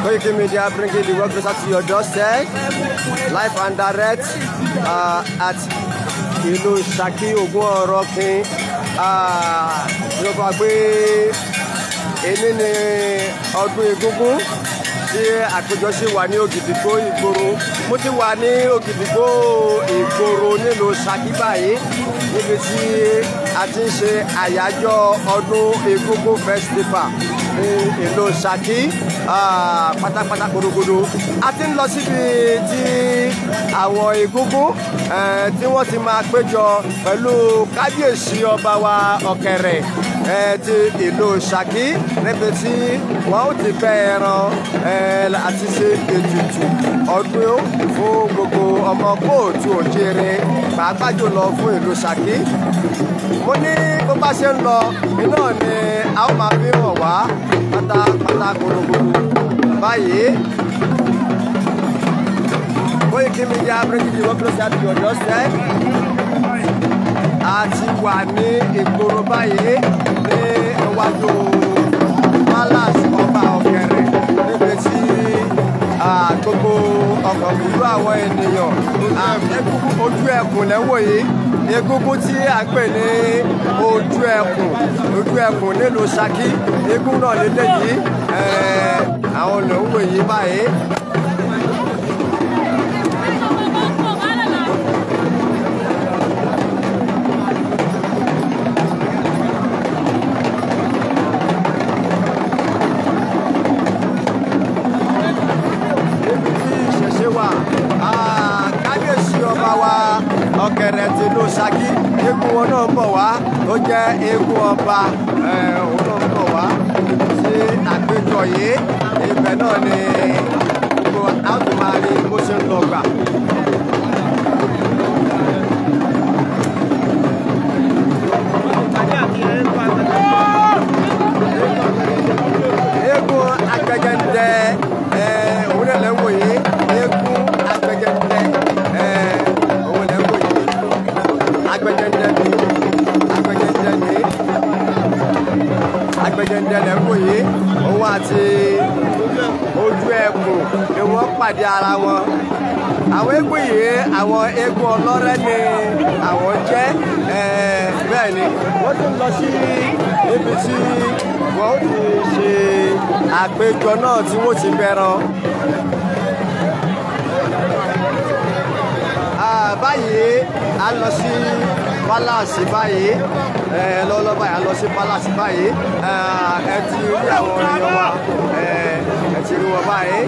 Koiki Media bringing the work closer to your doorstep, live and direct at ìlú Ṣakí Ògún-Ọ̀rọ̀kin. Yorùbá pé èní ni ọdún Egúngún tí àpéjọ ṣe wà ní Ògìdìgbò Ìgboro. Mo ti wà ní Ògìdìgbò Ìgboro nílùú Ṣakí báyìí níbi tí a ti ń ṣe àyájọ́ ọdún Egúngún festival ní ìlú Ṣakí pátápátá korogodo. A ti ń lọ síbi tí àwọn Egúngún tí wọ́n ti máa péjọ pẹ̀lú kábíyèsí ọba wa Ọ̀kẹ̀rẹ̀ ti ìlú Ṣakí níbi tí wọ́n ó ti bẹ́ ẹran àti ṣe ètùtù ọdún fún gbogbo ọmọ kóòtù òjìire pàápàá jùlọ fún ìlú Ṣakí. Mo ní bó bá ṣe ń lọ iná ni a ó máa fi hàn wá pátápátá korogodo báyìí. Koiki Media bringing the work closer to your doorstep. A ti wà ní ìgboro báyìí ní iwájú Palace ọba Ọ̀kẹ̀rẹ̀ níbi tí gbogbo ọkọ̀ gbùdú àwọn ènìyàn ojú ẹkùn lẹ́wọ̀ yìí. Egúngún tí a pè ní ojú ẹkùn nílùú Ṣakí. Egún náà lélẹ́yìí àwọn olówó yìí báyìí. Kábíyèsí ọba wa Ọ̀kẹ̀rẹ̀ ti ìlú Ṣakí, eégún wọn náà ń bọ̀ wá, ó jẹ́ eégún ọba òun náà ń bọ̀ wá sí àpéjọ yìí. Ibẹ̀ náà ni gbogbo àtùmárí bó ṣe ń lọ gbà. Eégún Agbẹ̀jẹ̀ndẹ òun náà lẹ́ ń wò yìí. Eégún Agbẹ̀jẹ̀ndẹ òun lẹ́ ń wò yìí. Agbẹ̀jẹ̀ndẹ lẹ́ ń wò yìí. Òun àti ojú ẹkùn ni wọ́n pàdé ara wọn. Àwọn eégún yìí àwọn eégún ọlọ́rẹ́ ni àwọn jẹ́. Bẹ́ẹ̀ ni wọ́n tún lọ sí ibi tí wọ́n ó ti ṣe àpéjọ náà tí wọ́n ti bẹ̀rẹ̀. Báyìí a lọ sí Palace báyìí lọ́wọ́lọ́wọ́ báyìí a lọ sí Palace báyìí. Ẹ ti rí àwọn èèyàn wa ẹ ti rí wọn báyìí.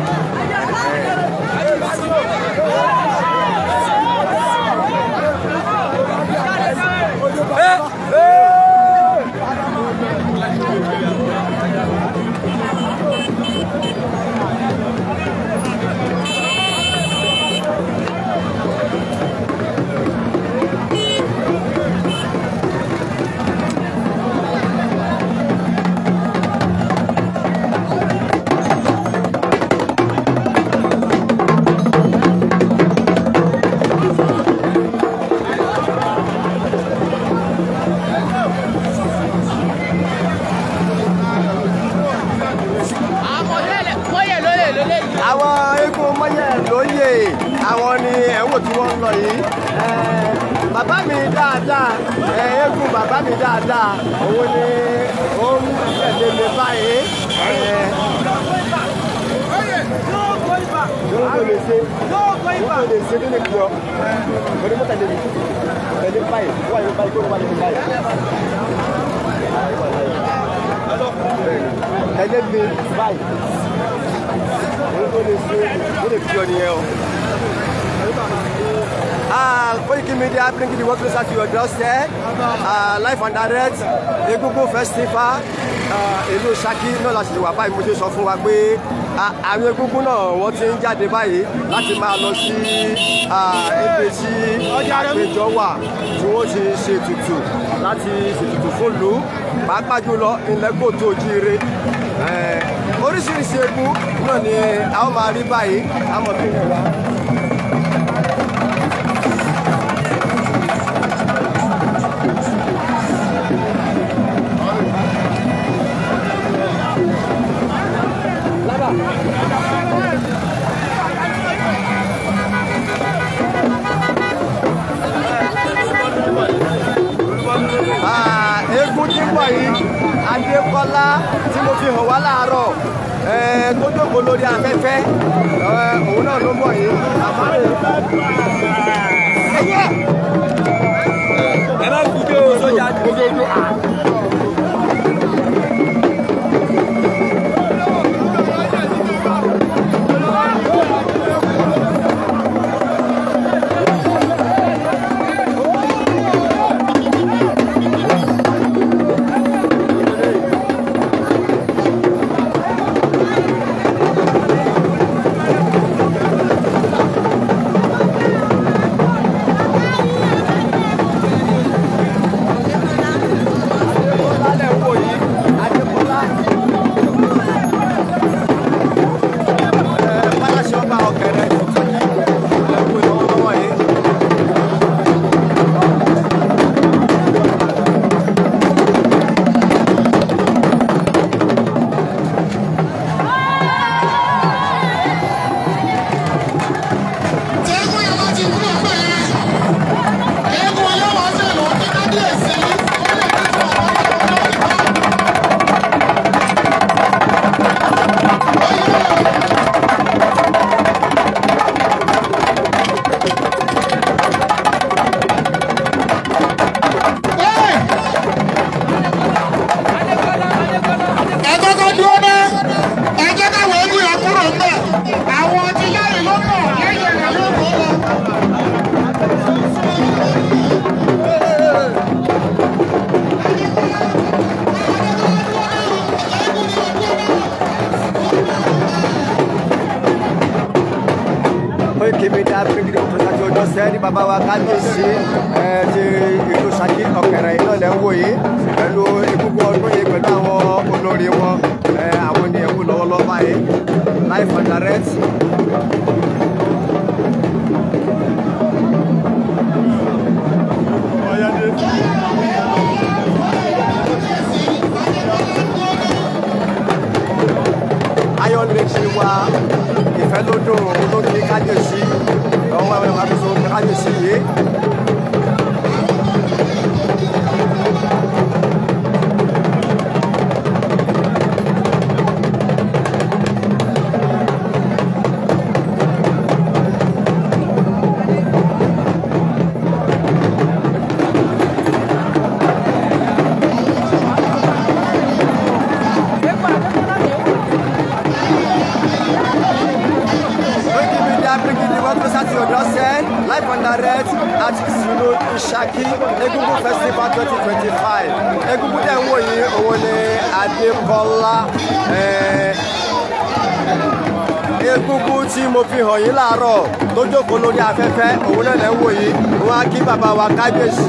Àwọn eégún mọ́yẹ̀ lóyè àwọn ni ẹ̀wọ̀n tí wọ́n ń lọ yìí. Bàbá mi dáadáa eégún bàbá mi dáadáa òun ni ó ń tẹ̀lé mi báyìí. Yóò lè ṣe nínú ìjọ orí mọ́tà lè tẹ̀lé báyìí wà ní báyìí kó wà ní báyìí. Tẹ̀lé mi báyìí. Koiki Media bringing the work closer to your doorstep. Live and direct Egúngún festival ìlú Ṣakí náà la ṣe wà báyìí. Mo ṣe sọ fún wa pé àwọn Egúngún náà wọ́n ti ń jáde báyìí láti máa lọ sí ibi tí àpéjọ wà tí wọ́n ti ṣe ètùtù láti ṣètùtù fún ìlú pàápàá jùlọ ilẹ̀ Kóòtù Òjíire. Oríṣiríṣi eégún náà ni a ó máa rí báyìí. A mọ̀ bí wọ́n wá. ń bọ̀ yìí Adékọ́lá tí mo fi hàn wá láàárọ̀ tó jókòó lórí afẹ́fẹ́ òun náà ló ń bọ̀ yìí. ẹ má kú dé o sójà gbogbo. Ní bàbá wa kábíyèsí ti ìlú Ṣakí Ọ̀kẹ̀rẹ̀ iná lẹ́ ń wò yìí pẹ̀lú egúngún ọdún yìí pẹ̀lú àwọn olórí wọn àwọn ènìyàn kú lọ́wọ́lọ́wọ́ báyìí live and direct. Ayọ̀nìrètí wa ìfẹ́ ló dùn olókè kábíyèsí ọwọ́ àwọn ẹ̀wọ̀n àbísọ̀ kábíyèsí yìí. Live and direct at Zulu Ṣakí Egungun Festival 2025. Egungun tẹ̀ ń wò yìí òun ni Adékọ́lá. Egungun tí mo fi hàn yín láàárọ̀ tó jókòó lórí afẹ́fẹ́ òun náà lẹ́ ń wò yìí. Wọ́n á kí bàbá wa kábíyèsí.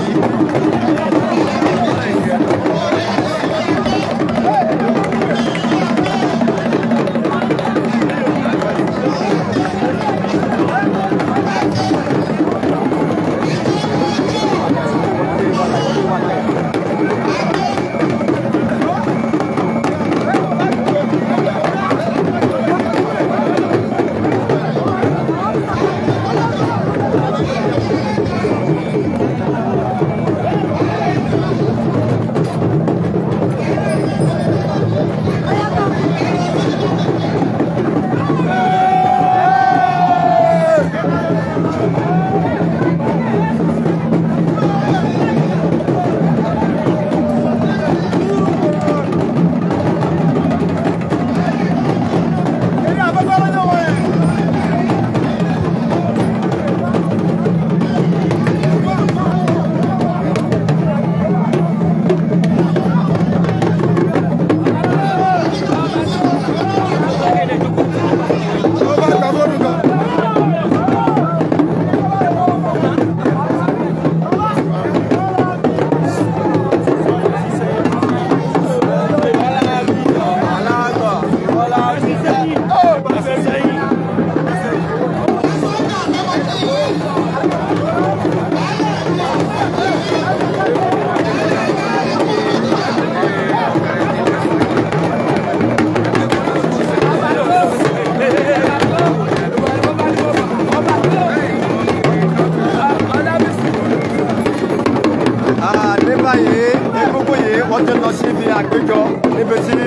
lọ síbi àpéjọ níbi tí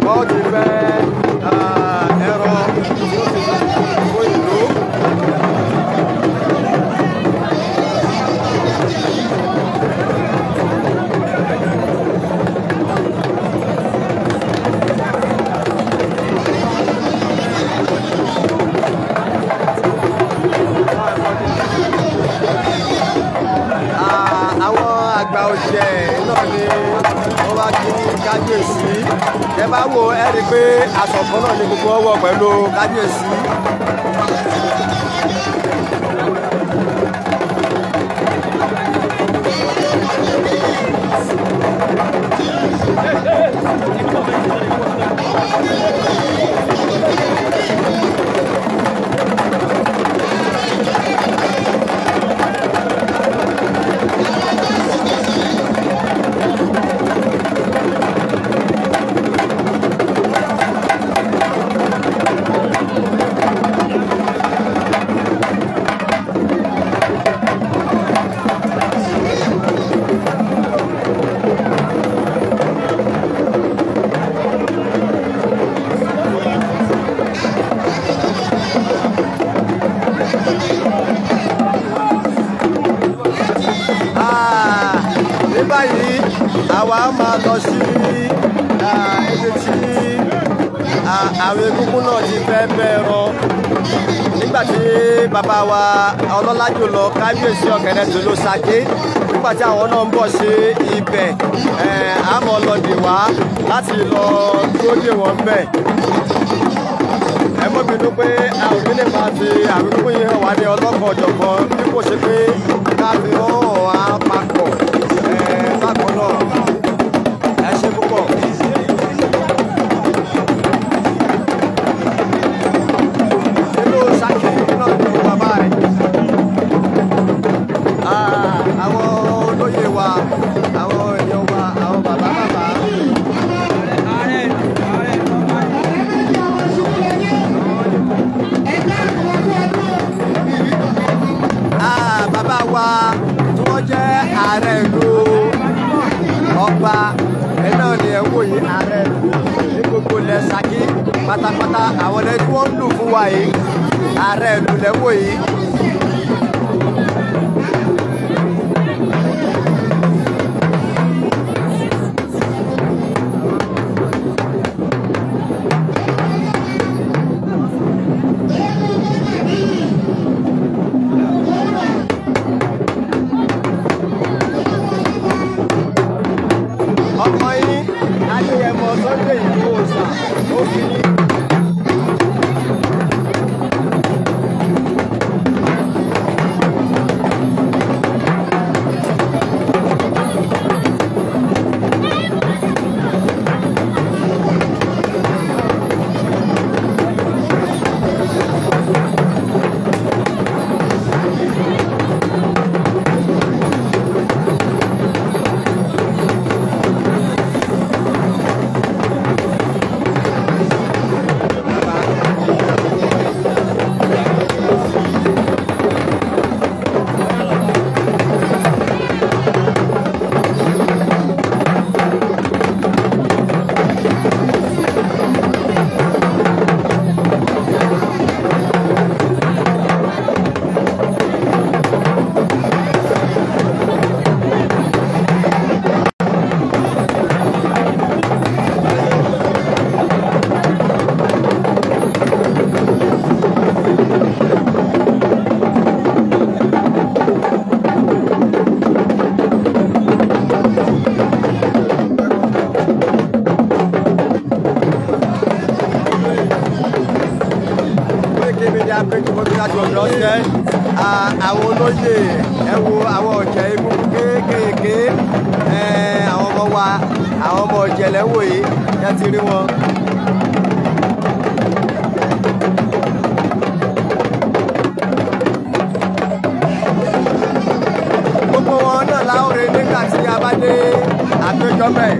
wọ́n ti fẹ́ ẹran tí ó ti fún ìlú. Àgbà ọ̀jẹ̀ náà ni wọ́n bá kí kábíyèsí. Ẹ bá wo ẹ rí i pé aṣọ kan náà ni gbogbo ọwọ́ pẹ̀lú kábíyèsí. Ní báyìí àwa máa lọ sí ibi tí àwọn egúngún náà ti fẹ́ bẹ̀rọ nígbà tí bàbá wa ọlọ́lá jùlọ kábíyèsí Ọ̀kẹ́rẹ́ Tòló Ṣakí nígbà tí àwọn náà ń bọ̀ sí ibẹ̀ àmọ́ lọ dè wá láti lọ dúró dè wọ́n bẹ̀. Ẹ mọ́ bínú pé a ò ní lè máa fi àwọn egúngún yìí hàn wá ní ọlọ́kan ọ̀jọ̀kan bí kò ṣe pé ká fi hàn wá papọ̀ bákan náà. Ẹ ṣe púpọ̀. Nínú Ṣakí náà ni bàbá rẹ̀ àwọn olóyè wa àwọn èèyàn wa àwọn bàbá. Bàbá wa tí wọ́n jẹ́ ààrẹ ìlú Ọba ẹ̀ náà ni ẹ̀ wò yìí ààrẹ ìlú ní gbogbo ilẹ̀ Ṣakí pátápátá àwọn ẹni tí wọ́n ń lù fún wa yìí ààrẹ ìlú lẹ̀ wò yìí. Ọmọ yín Adéyẹmọ Sunday Ìgbòho Òòṣà ó fi ní. Àwọn olóyè ẹ wo àwọn ọ̀jẹ̀ egungun kéékèèké àwọn ọmọ wa àwọn ọmọ ọ̀jẹ̀ lẹ́wọ̀ yìí ẹ ti rí wọn. Gbogbo wọn náà láwùrẹ́ nígbà tí a bá dé àpéjọ bẹ́ẹ̀.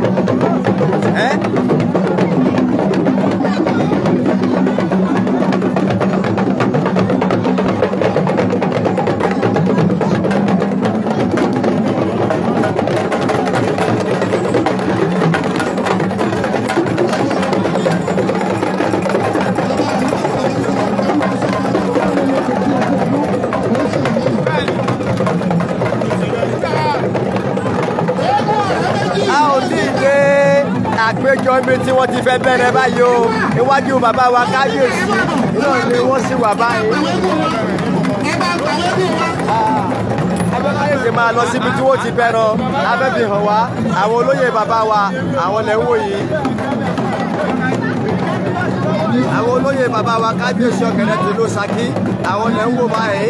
àpéjọ ibi tí wọ́n ti fẹ́ bẹ̀rẹ̀ báyìí o iwájú bàbá wa kábíyèsí náà ni wọ́n sì wà báyìí. Kábíyèsí máa lọ síbi tí wọ́n ti bẹ̀rẹ̀ abẹ́bí hàn wá àwọn olóyè bàbá wa àwọn lẹ́ ń wò yìí. Àwọn olóyè bàbá wa kábíyèsí Ọ̀gẹ̀dẹ̀ tìlú Ṣakí àwọn lẹ́ ń wò báyìí.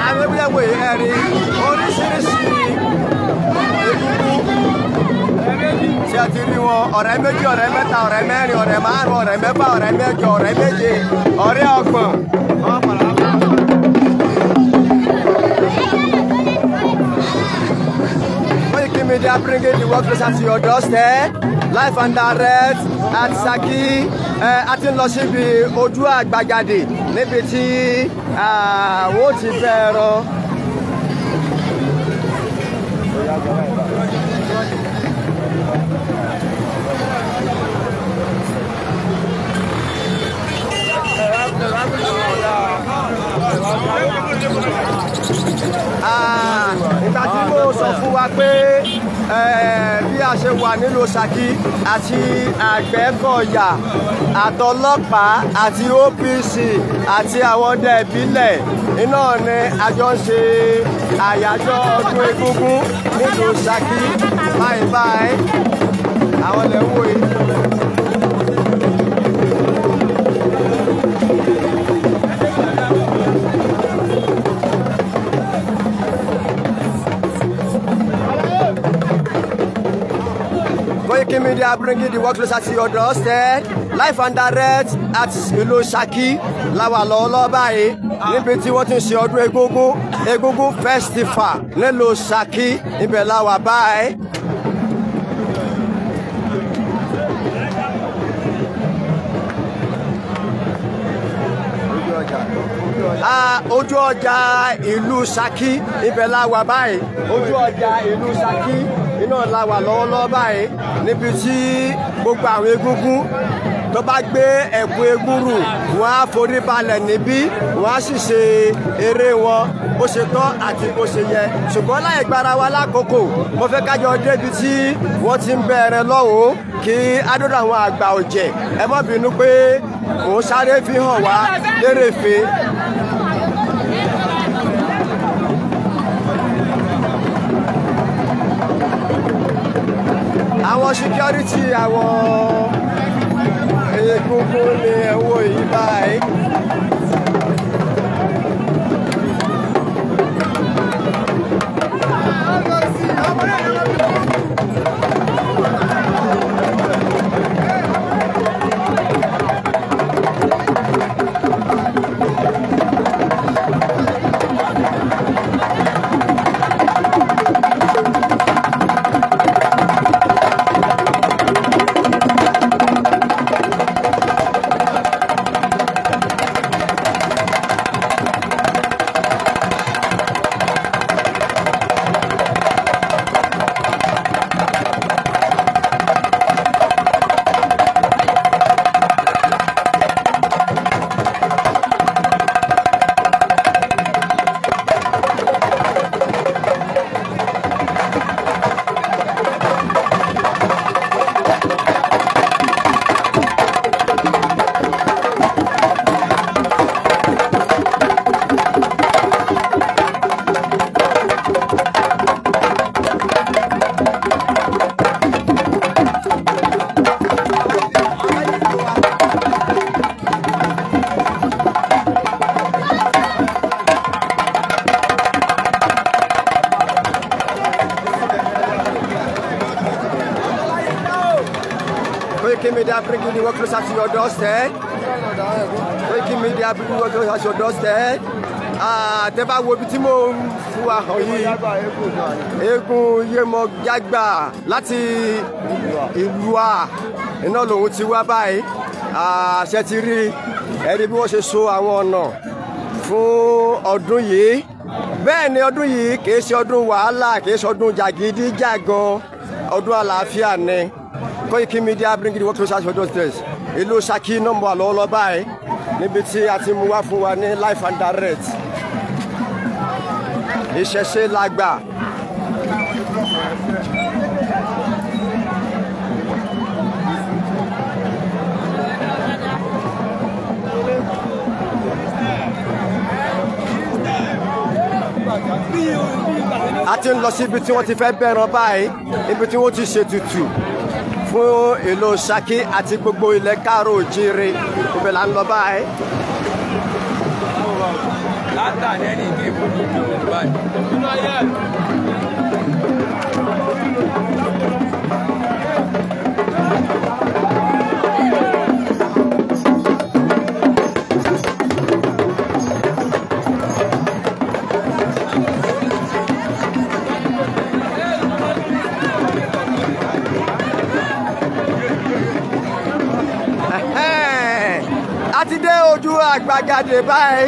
Àwọn ẹ̀rí oríṣiríṣi egungun tí a ti rí wọn ọ̀rẹ́ méjì ọ̀rẹ́ mẹ́ta ọ̀rẹ́ mẹ́rin ọ̀rẹ́ márùn ọ̀rẹ́ mẹ́fà ọ̀rẹ́ mẹ́jọ ọ̀rẹ́ méje ọ̀rẹ́ ọgbọ̀n. Koiki Media bringing the work closer to your doorstep live and direct at Ṣakí. A ti ń lọ síbi ojú àgbàgàdì níbi tí wọ́n ti bẹ̀rẹ̀. Ìgbà tí mo sọ fún wa pé bí a ṣe wà nílùú Ṣakí àti Àgbẹ̀kọ̀yà àtọlọ́pàá àti OPC àti àwọn ọdẹ ìbílẹ̀ iná ni a jọ ń ṣe àyájọ́ ọdún egúngún nílùú Ṣakí báyìí báyìí àwọn lè wò yìí. Koiki Media bringing the work closer to your doorstep live and direct at ìlú Ṣakí láwa lọ́wọ́lọ́wọ́ báyìí níbi tí wọ́n ti ń ṣe ọdún egúngún festival nílùú Ṣakí ibẹ̀ láwa báyìí. Ojú ọjà ìlú Ṣakí ibẹ̀ láwa báyìí ojú ọjà ìlú Ṣakí iná la wà lọ́wọ́lọ́wọ́ báyìí níbi tí gbogbo àwọn egúngún tó bá gbé ẹ̀kú egúrù wọ́n á forí balẹ̀ níbí wọ́n á sì ṣe eré wọn bó ṣe tọ́ àti bó ṣe yẹ ṣùgbọ́n láì gbára wa lákòókò mo fẹ́ kájọ débi tí wọ́n ti ń bẹ̀rẹ̀ lọ́wọ́ kí adọ́dọ̀ àwọn àgbà ọ̀jẹ̀ ẹ má bínú pé mò ń sáré fi hàn wá lérèfé. Àwọn security àwọn egungun ni ẹ̀wọ̀ yìí báyìí. Koiki Media bringing the work closer to your doorstep. Koiki Media bringing the work closer to your doorstep. Tẹ́ bá wo ibi tí mo ń fún wa hàn yìí eégún Yemọjagbà láti Ìlúà iná lòun ti wá báyìí ṣe ti rí ẹ̀rí bí wọ́n ṣe so àwọn ọ̀nà fún ọdún yìí bẹ́ẹ̀ ni ọdún yìí kìí ṣe ọdún wàhálà kìí ṣe ọdún jàgídíjàgan ọdún àlàáfíà ni Koiki Media bring the work closer to those days. Ìlú Ṣakí nọ́mbà lọ́wọ́lọ́wọ́ báyìí níbi tí a ti mú wá fún wa ní live and direct. Ìṣẹ̀ṣe lágbà. A ti ń lọ sí ibi tí wọ́n ti fẹ́ bẹ̀rẹ̀ báyìí, ibi tí wọ́n ti ṣètùtù fún ìlú Ṣakí àti gbogbo ilẹ̀ Káàárọ̀ Oòjíire, ibẹ̀ là ń lọ báyìí. Látàrí ẹni ìdí ìfowópamọ́ báyìí. A ti dé ojú àgbàgàdé báyìí,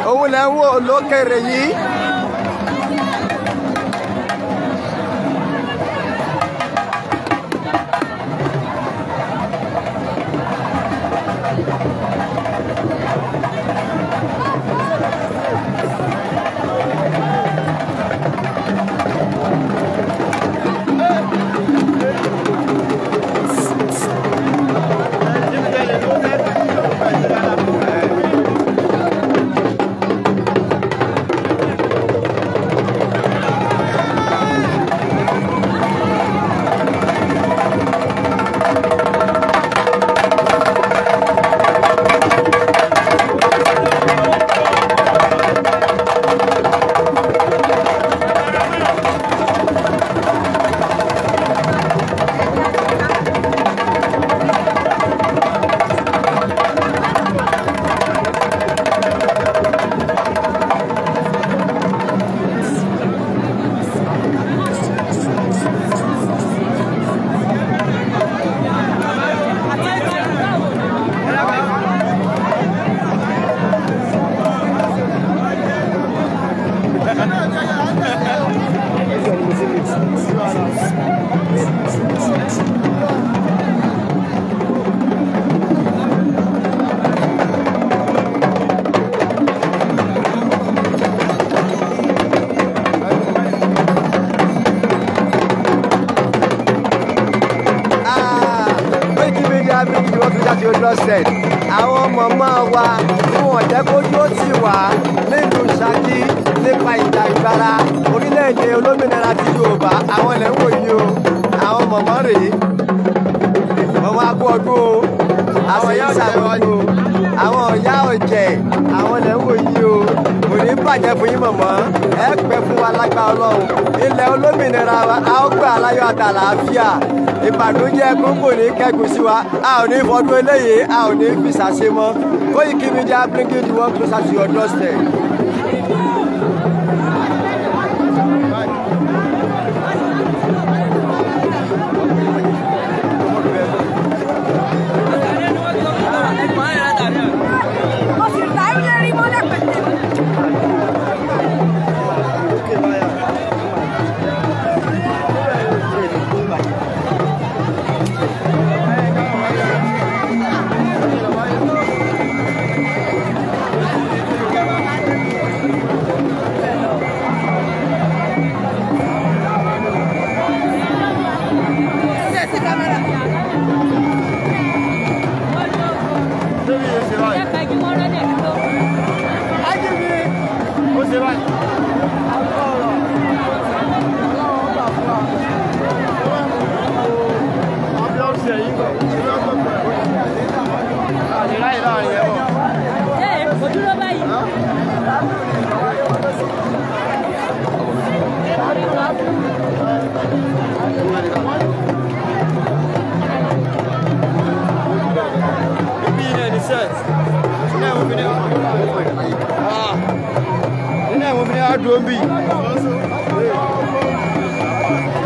òun lẹ ń wò lókèrè yìí. Àwọn màmá wa tí wọ́n jẹ́ kójú ó tì wá nílùú Ṣakí nípa ìjà ìgbára orílẹ̀-èdè olómìnira ti Yorùbá, àwọn ilẹ̀ ń wò yìí o, àwọn màmá rèé, ọmọ akú ọdún o, àwọn ìyá ìṣàkóso, àwọn ìyá ọ̀jẹ̀, àwọn ilẹ̀ ń wò yìí o, kò ní bàjẹ́ fún yín màmá, ẹ pẹ́ fún wa lágbára Ọlọ́run, ilẹ̀ olómìnira wa a ó gbà láyọ̀ àtàlàáfíà. Ìbànújẹ́ gbogbo ní kẹ́gùn sí wa, a ò ní fọdún eléyìí, a ò ní fi ṣàṣe mọ́. Koiki Media bringing the work closer to your doorstep.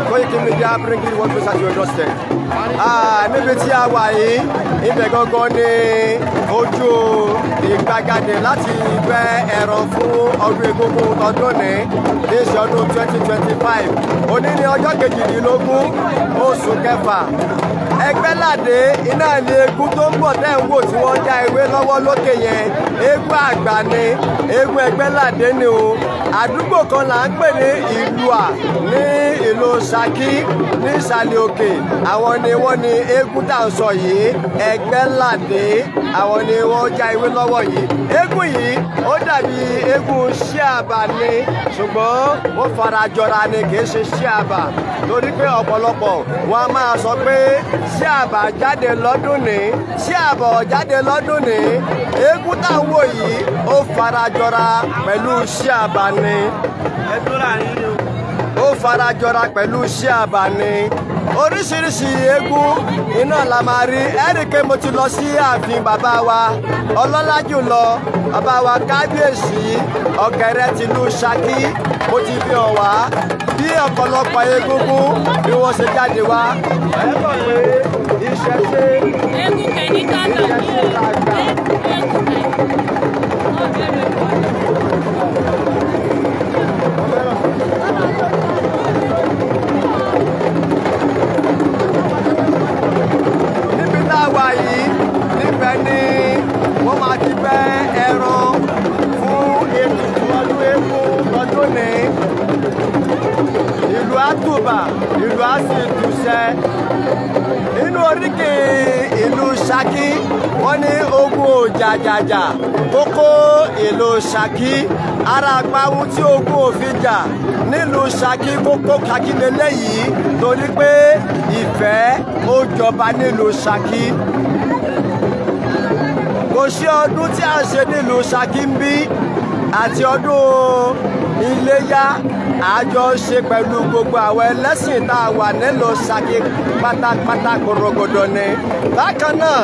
Koiki Media bringing one closer to your doorstep. Níbi tí a wà yìí, ibẹ̀ gangan ni ojú gbàgàdé láti gbẹ́ ẹran fún ọdún egúngún ọdún ní ṣe ọdún 2025 òní ní ọjọ́ kejìdínlógún oṣù kẹfà. Ẹgbẹ́ládé iná ní eégún tó ń bọ̀ tẹ́ ń wò tí wọ́n já ewé lọ́wọ́ lókè yẹn eégún àgbà ni eégún Ẹgbẹ́ládé ni o. Àdúgbò kan là ń pè ní Ìlúà ní ìlú Ṣakí ní ìsàlẹ̀ òkè àwọn ni wọ́n ní eégún tá à ń sọ yìí Ẹgbẹ́ládé àwọn ni wọ́n já ewé lọ́wọ́ yìí. Eégún yìí ó dàbí eégún ṣíàbà ni ṣùgbọ́n ó farajọra ni kì í ṣe ṣíàbà torí pé ọ̀pọ̀lọpọ̀ wọn a máa sọ pé ṣíàbà jáde lọ́dún ní ṣíàbà jáde lọ́dún ní eégún tá à ń wò yìí ó farajọra pẹ̀lú ṣíàbà ni ó farajọra pẹ̀lú ṣíàbà ni. Oríṣiríṣi eégún iná la máa rí ẹ́rìkẹ́ mo ti lọ sí ààfin bàbá wa ọlọ́lá jùlọ bàbá wa kábíyèsí ọ̀kẹ́rẹ́ tìlú Ṣakí mo ti fi hàn wá bí ọ̀pọ̀lọpọ̀ egúngún bí wọ́n ṣe jáde wá. Ẹ mọ̀ pé ìṣẹ̀ṣe ìṣẹ̀ṣe làgbà. Níbi tá a wà yìí níbẹ̀ ni wọ́n máa ti bẹ́ ẹran fún ètùtù ọdún eégún ọdún ní. Ìlú á tùbà ìlú á sì tùṣẹ́. Nínú oríkì ìlú Ṣakí wọ́n ní ogun òjàjàjà kókó ìlú Ṣakí ara àpawú tí ogun òfin jà nílùú Ṣakí kókó Ṣakí lélẹ́yìí torí pé ìfẹ́ ó jọba nílùú Ṣakí. Kò sí ọdún tí a ṣe nílùú Ṣakí ń bí àti ọdún Iléyá àjọ ṣe pẹ̀lú gbogbo àwọn ẹlẹ́sìn tá a wà nílùú Ṣakí pátápátá korogodo ni. Bákan náà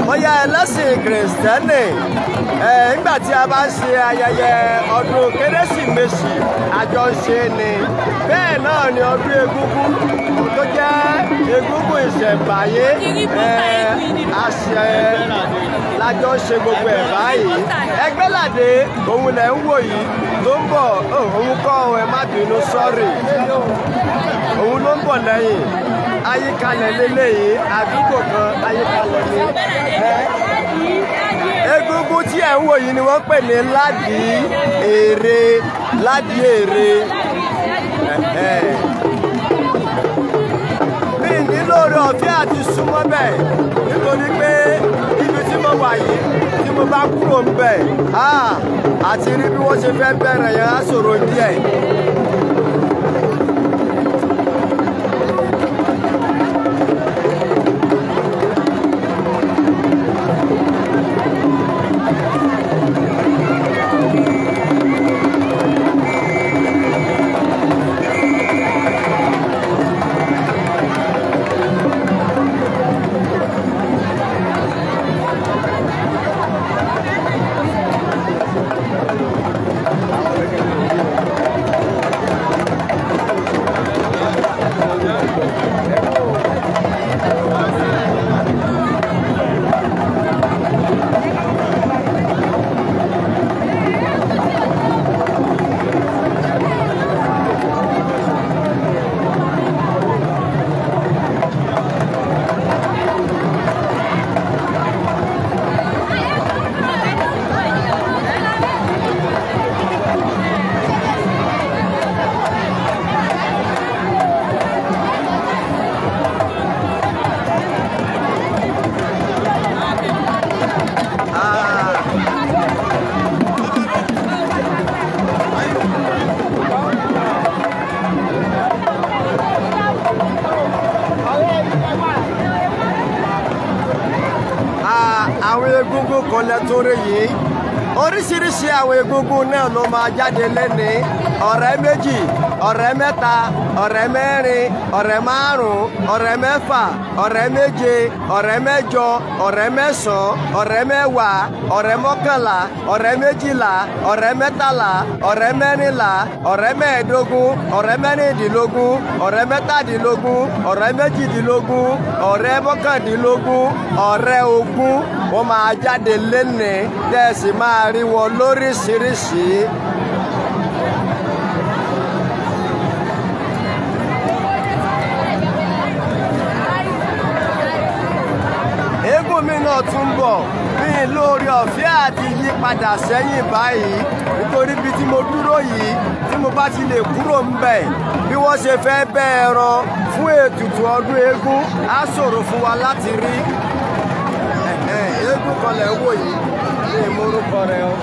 bóyá ẹlẹ́sìn kìrìsìtẹ́nì nígbà tí a bá ń ṣe ayẹyẹ ọdún kérésìmesì àjọ ṣe ni. Bẹ́ẹ̀ náà ni ọdún egúngún tó jẹ́ egúngún ìṣẹ̀ǹbáyé àṣẹ lájọ ṣe gbogbo ẹ̀ báyìí. Ẹgbẹ́ládé òun lẹ̀ ń wò yìí ló ń bọ̀ òun kọ́ ẹ má bínú sọ́ọ̀rì òun ló ń bọ̀ lẹ́yìn ayíkalẹ̀ lélẹ́yìí àdúgbò kan ayíkalẹ̀ ni. Egúngún tí ẹ̀ ń wò yìí ni wọ́n pè ní Ládì Èrè Ládì Èrè. Mi nílò oore ọ̀fẹ́ àti súnmọ́ bẹ́ẹ̀ nítorí pé ibi tí mo wà yìí tí mo bá kúrò ń bẹ̀ àti rí bí wọ́n ṣe fẹ́ bẹ̀rẹ̀ yẹn á ṣòro díẹ̀. àwọn egúngún kan lẹ́tọ́rẹ́ yìí oríṣiríṣi àwọn egúngún náà ló máa jáde lẹ́ni ọ̀rẹ́ méjì ọ̀rẹ́ mẹ́ta ọ̀rẹ́ mẹ́rin ọ̀rẹ́ márùn ọ̀rẹ́ mẹ́fà ọ̀rẹ́ méje ọ̀rẹ́ mẹ́jọ ọ̀rẹ́ mẹ́sàn-án ọ̀rẹ́ mẹ́wàá ọ̀rẹ́ mọ́kànlá ọ̀rẹ́ méjìlá ọ̀rẹ́ mẹ́tàlá ọ̀rẹ́ mẹ́rìnlá ọ̀rẹ́ mẹ́ẹ̀ẹ́dógún ọ̀rẹ́ mẹ́rìndínlógún ọ̀rẹ́ mẹ́tàdínlógún ọ̀rẹ́ méjìdínlógún ọ̀rẹ́ mọ́kàndínlógún ọ̀rẹ́ ogún wọ́n máa jáde lénìí tẹ́sí máa rí wọn lóríṣiríṣi. eégún mi náà tún bọ̀ bí lórí ọ̀fẹ́ àti yípadà sẹ́yìn báyìí nítorí bí tí mo dúró yìí tí mo bá ti lè kúrò ń bẹ̀ bí wọ́n ṣe fẹ́ bẹ́ ẹran fún ètùtù ọdún eégún á ṣòro fún wa láti rí eégún kan lẹ̀ ń wò yìí ní ìmúrúkọ rẹ̀ o.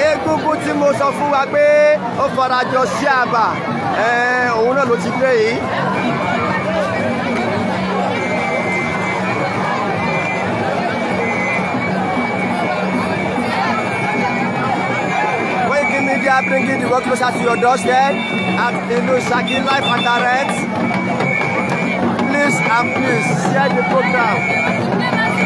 Egungun tí mo sọ fún wa pé ó farajọ sí àbà òun náà ló ti dé yìí. Koiki Media bringing the work closer to your doorstep at Ilusaki Live and Direct. Please and please share the program.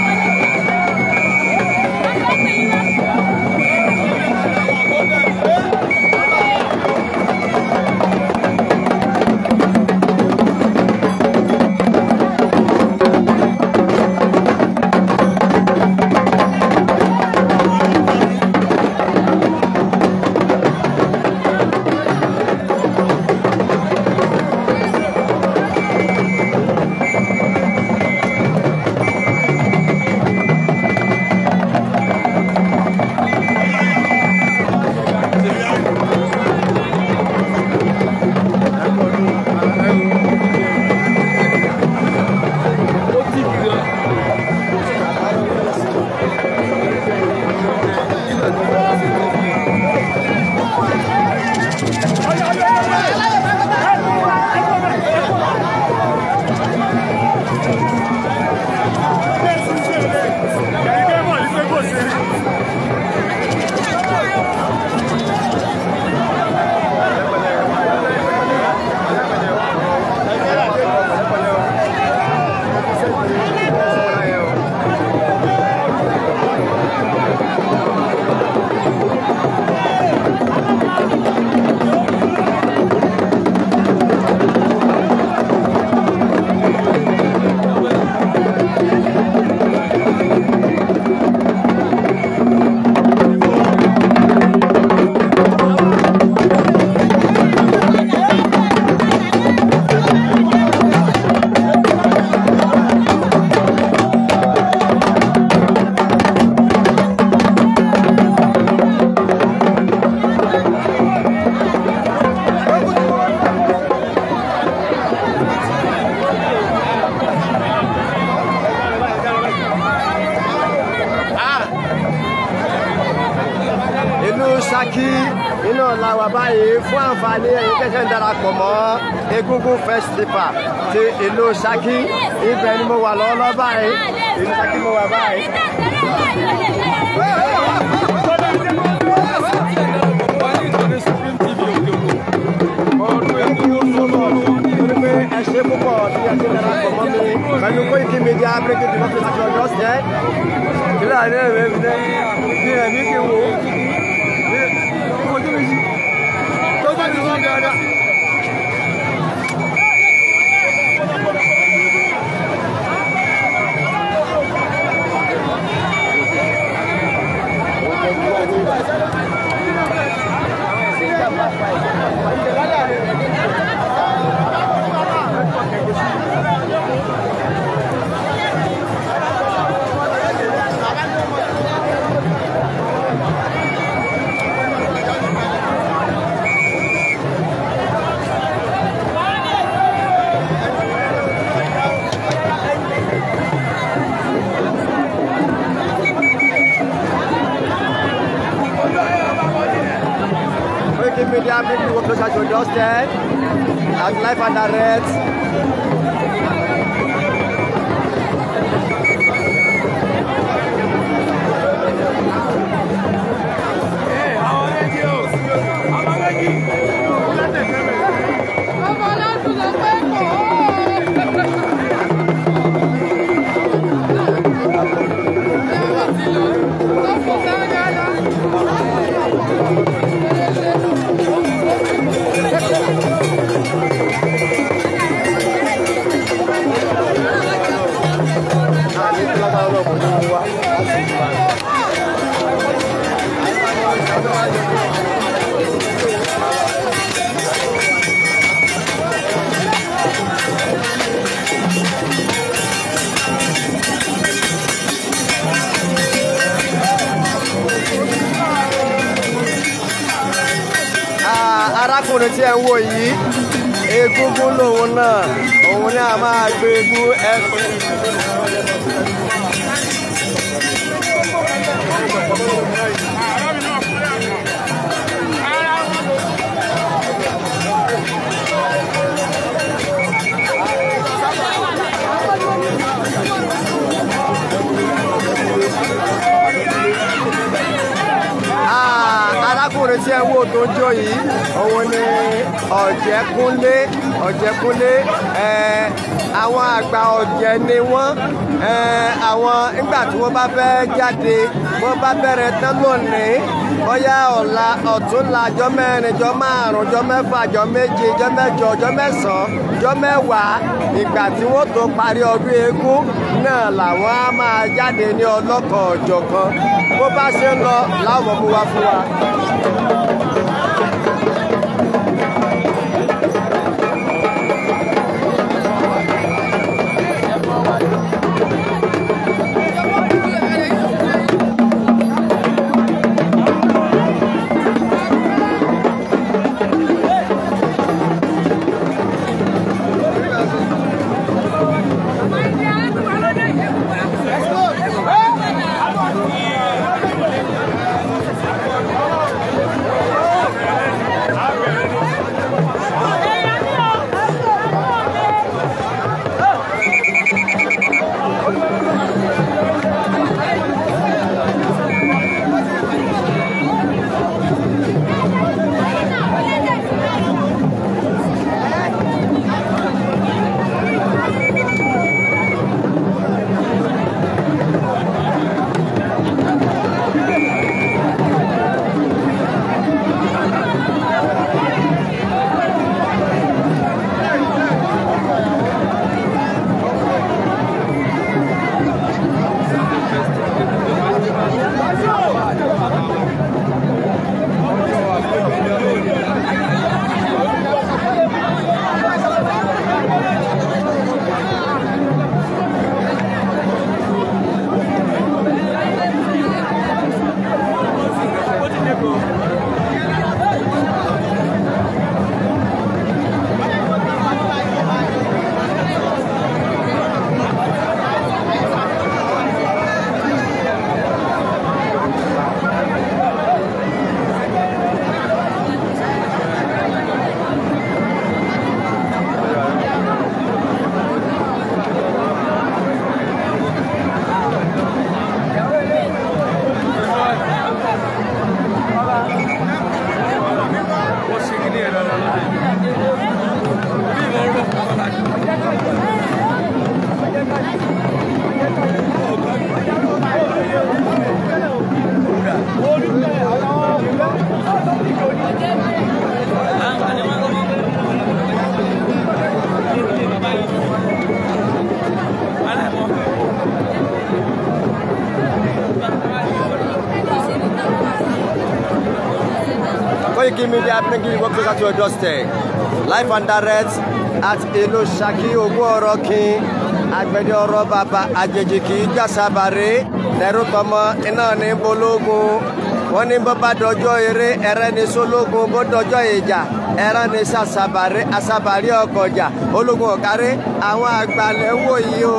báyìí fún àǹfààní ẹ̀yin tẹ́sán darapọ̀ mọ́ Egungun Festival ti ìlú Ṣakí. Ibẹ̀ ni mo wà lọ́wọ́lọ́wọ́ báyìí. Ìlú Ṣakí mo wà báyìí. Ẹ ṣé púpọ̀ tí ẹ ṣe darapọ̀ mọ́ mi pẹ̀lú Koiki Media breaking democracy on your side. Ìlànà ẹ̀rẹ́ mi ní ẹ̀mí kí n wò ó. Ojú mi sí. Tó bá ti wọ́n dáadáa. Media bringing you closer to your doorstep as live and direct. Hey, how are you? How are you? Arákùnrin tí ẹ ń wò yìí, Egungun lòun náà, òun ni a máa gbé egun ẹ̀fọ́. Arákùnrin tí ẹ ń wò tó ń jó yìí, òun ni Ọ̀jẹ̀kúnlé. Àwọn àgbà ọ̀jẹ̀ ni wọ́n. Àwọn nígbà tí wọ́n bá fẹ́ jáde, wọ́n bá bẹ̀rẹ̀ tán lónìí. Bóyá ọ̀la ọ̀túnla ọjọ́ mẹ́rin, ọjọ́ márùn-ún, ọjọ́ mẹ́fà, ọjọ́ méje, ọjọ́ mẹ́jọ, ọjọ́ mẹ́sàn-án, ọjọ́ mẹ́wàá. Ìgbà tí wọ́n tó parí ọdún eégún náà làwọn á máa jáde ní ọlọ́kan ọ̀jọ̀kan. Bó bá ṣe ń lọ láwọn mú wá fún wa. Koiki Media bringing you closer to your doorstep. Live and direct at Ìlú Ṣakí Ògún-ọ̀rọ̀-kin. Àgbẹ̀dẹ ọ̀rọ̀ bàbá àjèjì kì í jàsàbàrè. Lẹ́rú tọmọ iná ní bológun. Wọ́n ní bó bá dọjọ́ eré ẹ̀rẹ́ ní sólógun bó dọjọ́ ìjà ẹ̀rẹ́ ní sàṣàbàrè àṣàbàrè ọkọ̀jà ológun ọ̀kárẹ́ àwọn àgbàlẹ̀ wò yìí o.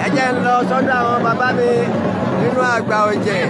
Ẹ jẹ́ ń lọ sọ́dọ̀ àwọn bàbá mi nínú àgbà ọ̀jẹ̀.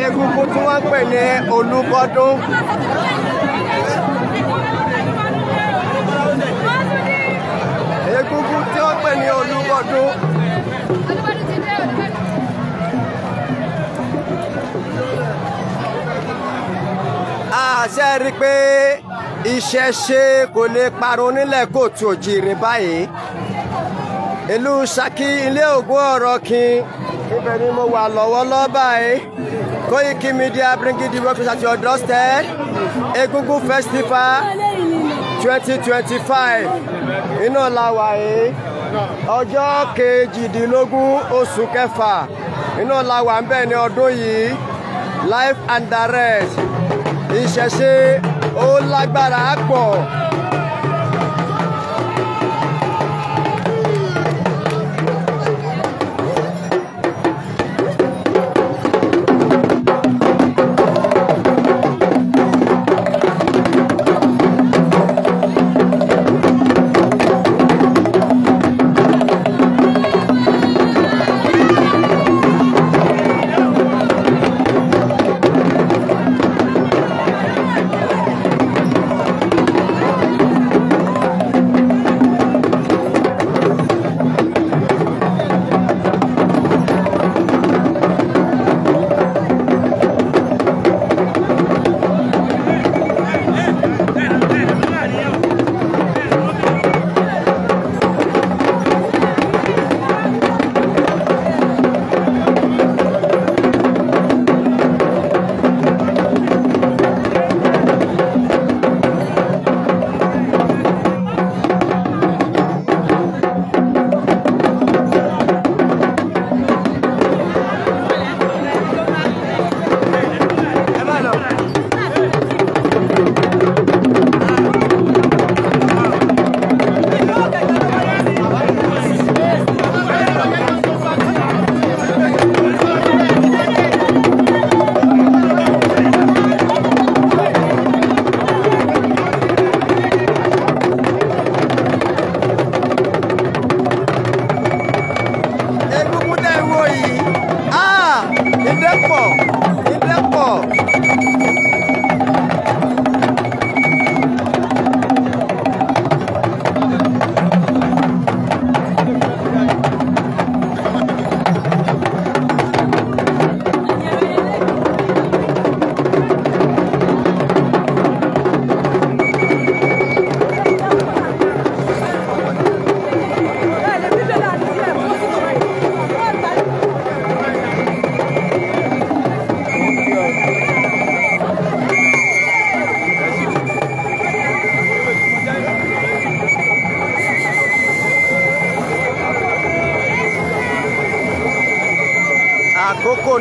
Egungun tí wọ́n pè ní Olúbọdún. Egungun tí wọ́n pè ní Olúbọdún. Àṣẹ rí pé ìṣẹ̀ṣe kò lè parun nílẹ̀ Kóòtù Òjìrè báyìí. Ìlú Ṣakí ilé Ògún-ọ̀rọ̀-kin ibẹ̀ ni mo wà lọ́wọ́lọ́wọ́ báyìí. Koiki Media bringing the work at your doorstep. Egungun Festival 2025. Iná la wà yìí. Ọjọ́ kejìdínlógún oṣù kẹfà. Iná la wà ń bẹ̀ ní ọdún yìí. Live and direct. Ìṣẹ̀ṣe ó lágbára pọ̀.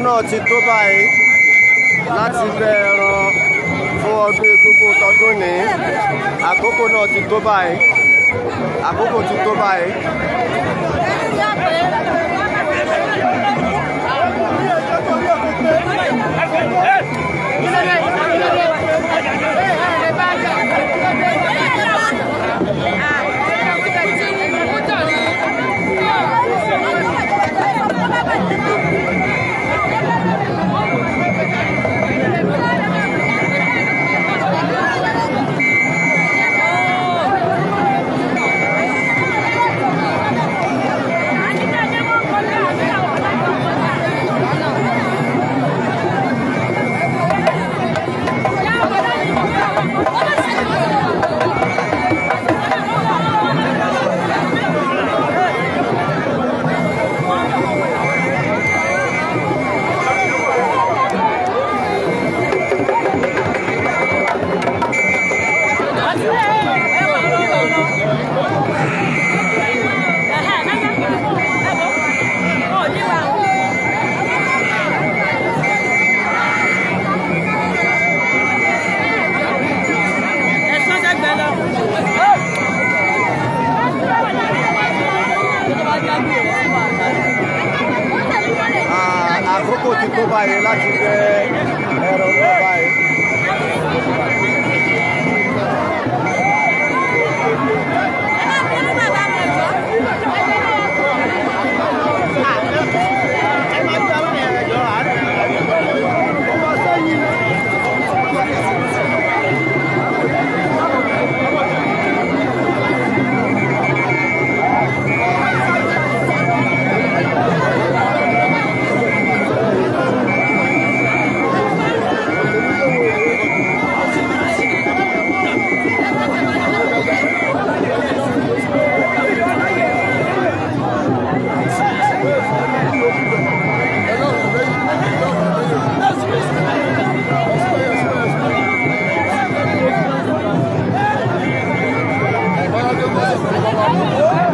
náà ti tó báyìí láti bẹ ẹran fún ọdún egúngún tọdún ní. Àkókò náà ti tó báyìí. Àkókò ti tó báyìí. Àkókò ti tó báyìí láti bẹ ẹran náà báyìí.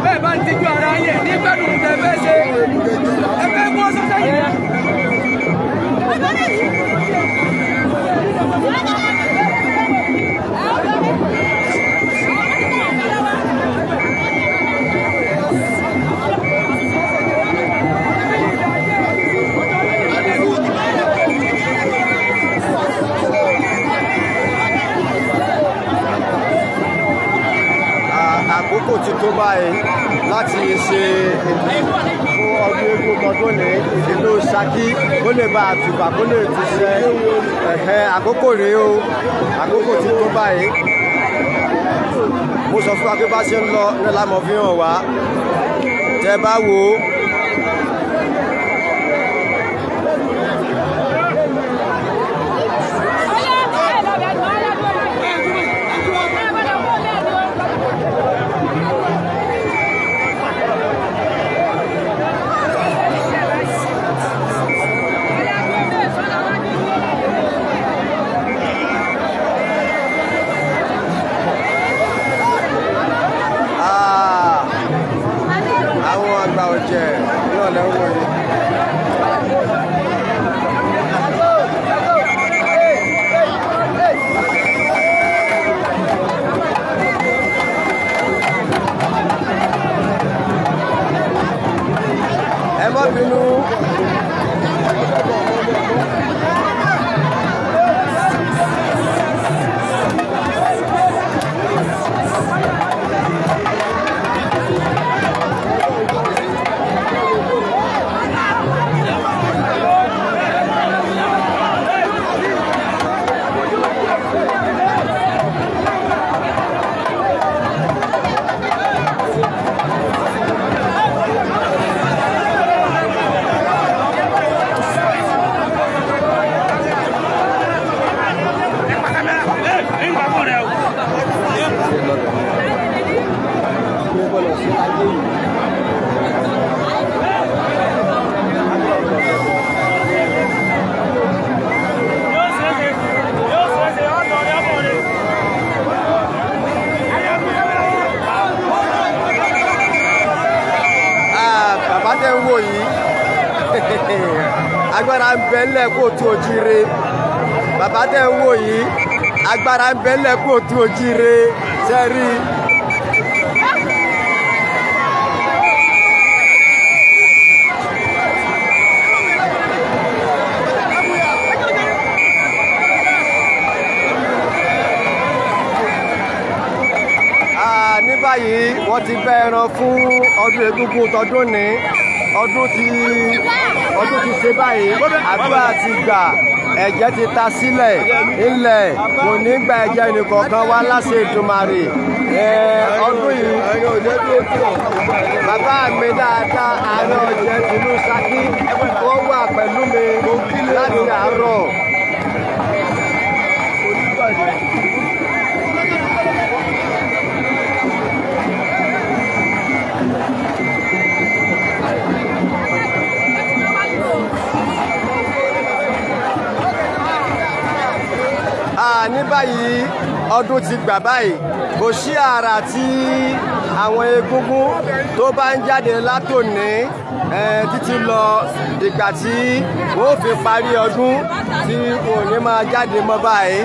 Bẹ́ẹ̀ bá ń tijú ara yẹn ní gbẹ́dùn tẹ fẹ́ ṣe ẹgbẹ́ mọ́ sọ́sẹ́ yìí. Àkókò ti tó báyìí láti ṣe fún ọdún eégún tọdún ní ìlú Ṣakí kó lè bá àtùbà kó lè ti ṣe àkókò rèé o. Àkókò ti tó báyìí. Mo sọ fún wa pé bá ṣe ń lọ ní lámọ̀ fi hàn wá tẹ́ bá wò ó. Àwọn àgbà ọ̀jẹ̀ ní ọ̀lẹ́ ń agbára ń bẹ ńlẹ̀ Kóòtù Òjíire bàbá tẹ̀ ń wò yìí agbára ń bẹ ńlẹ̀ Kóòtù Òjíire sẹ́rí. Ní báyìí wọ́n ti bẹ́ ẹran fún ọdún egúngún tọdún ní ọdún ti ṣe báyìí àdúrà ti gbà ẹ̀jẹ̀ ti ta sílẹ̀ ilẹ̀ kò ní gba ẹ̀jẹ̀ nìkọ̀ọ̀kan wá láṣẹ Èdùmàrè ọdún yìí bàbá mi dáadáa Ààrẹ Ọ̀jẹ̀ tìlú Ṣakí wọ́n wà pẹ̀lú mi láti àárọ̀. Ní báyìí ọdún ti gbà báyìí kò sí àrà tí àwọn egúngún tó bá ń jáde látòní títí lọ dìgbà tí wọ́n fi parí ọdún tí kò ní máa jáde mọ́ báyìí.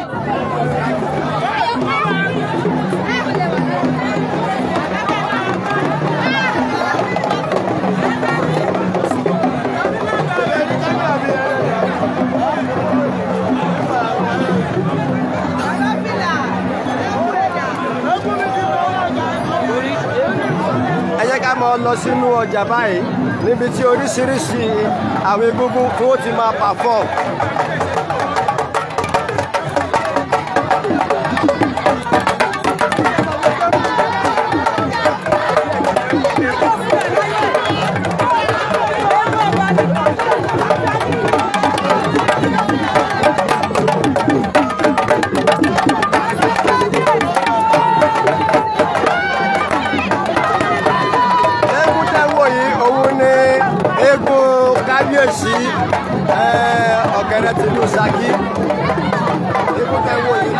Ká máa lọ sínú ọjà báyìí níbi tí oríṣiríṣi àwọn egúngún tó ti máa perform. Kábíyèsí Ọ̀kẹ́rẹ́ tìlú Ṣakí ikútẹ́ wò yìí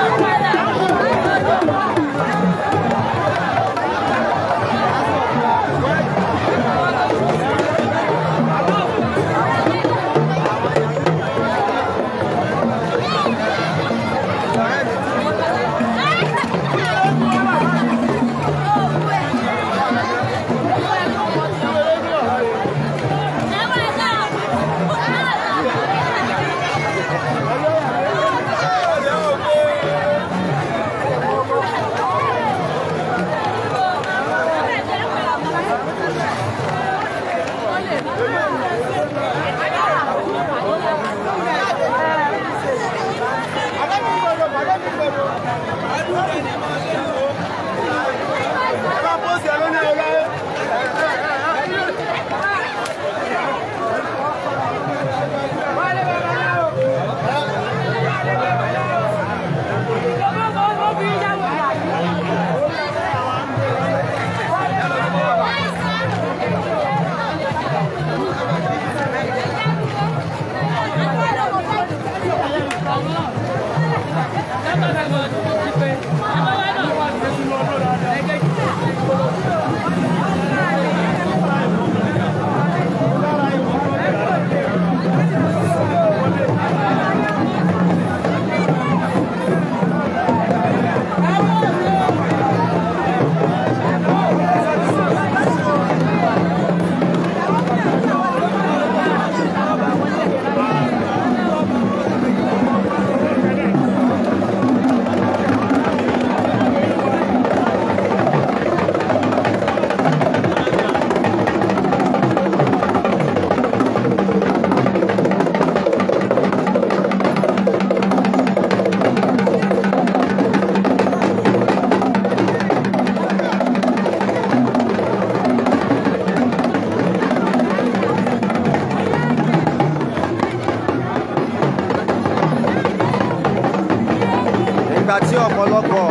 ni tí ọ̀pọ̀lọpọ̀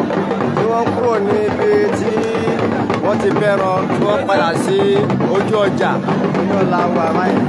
tí wọ́n kúrò ní ibi tí wọ́n ti bẹ̀rọ̀ tí wọ́n padà sí ojú ọjà nínú ọ̀la wà báyìí.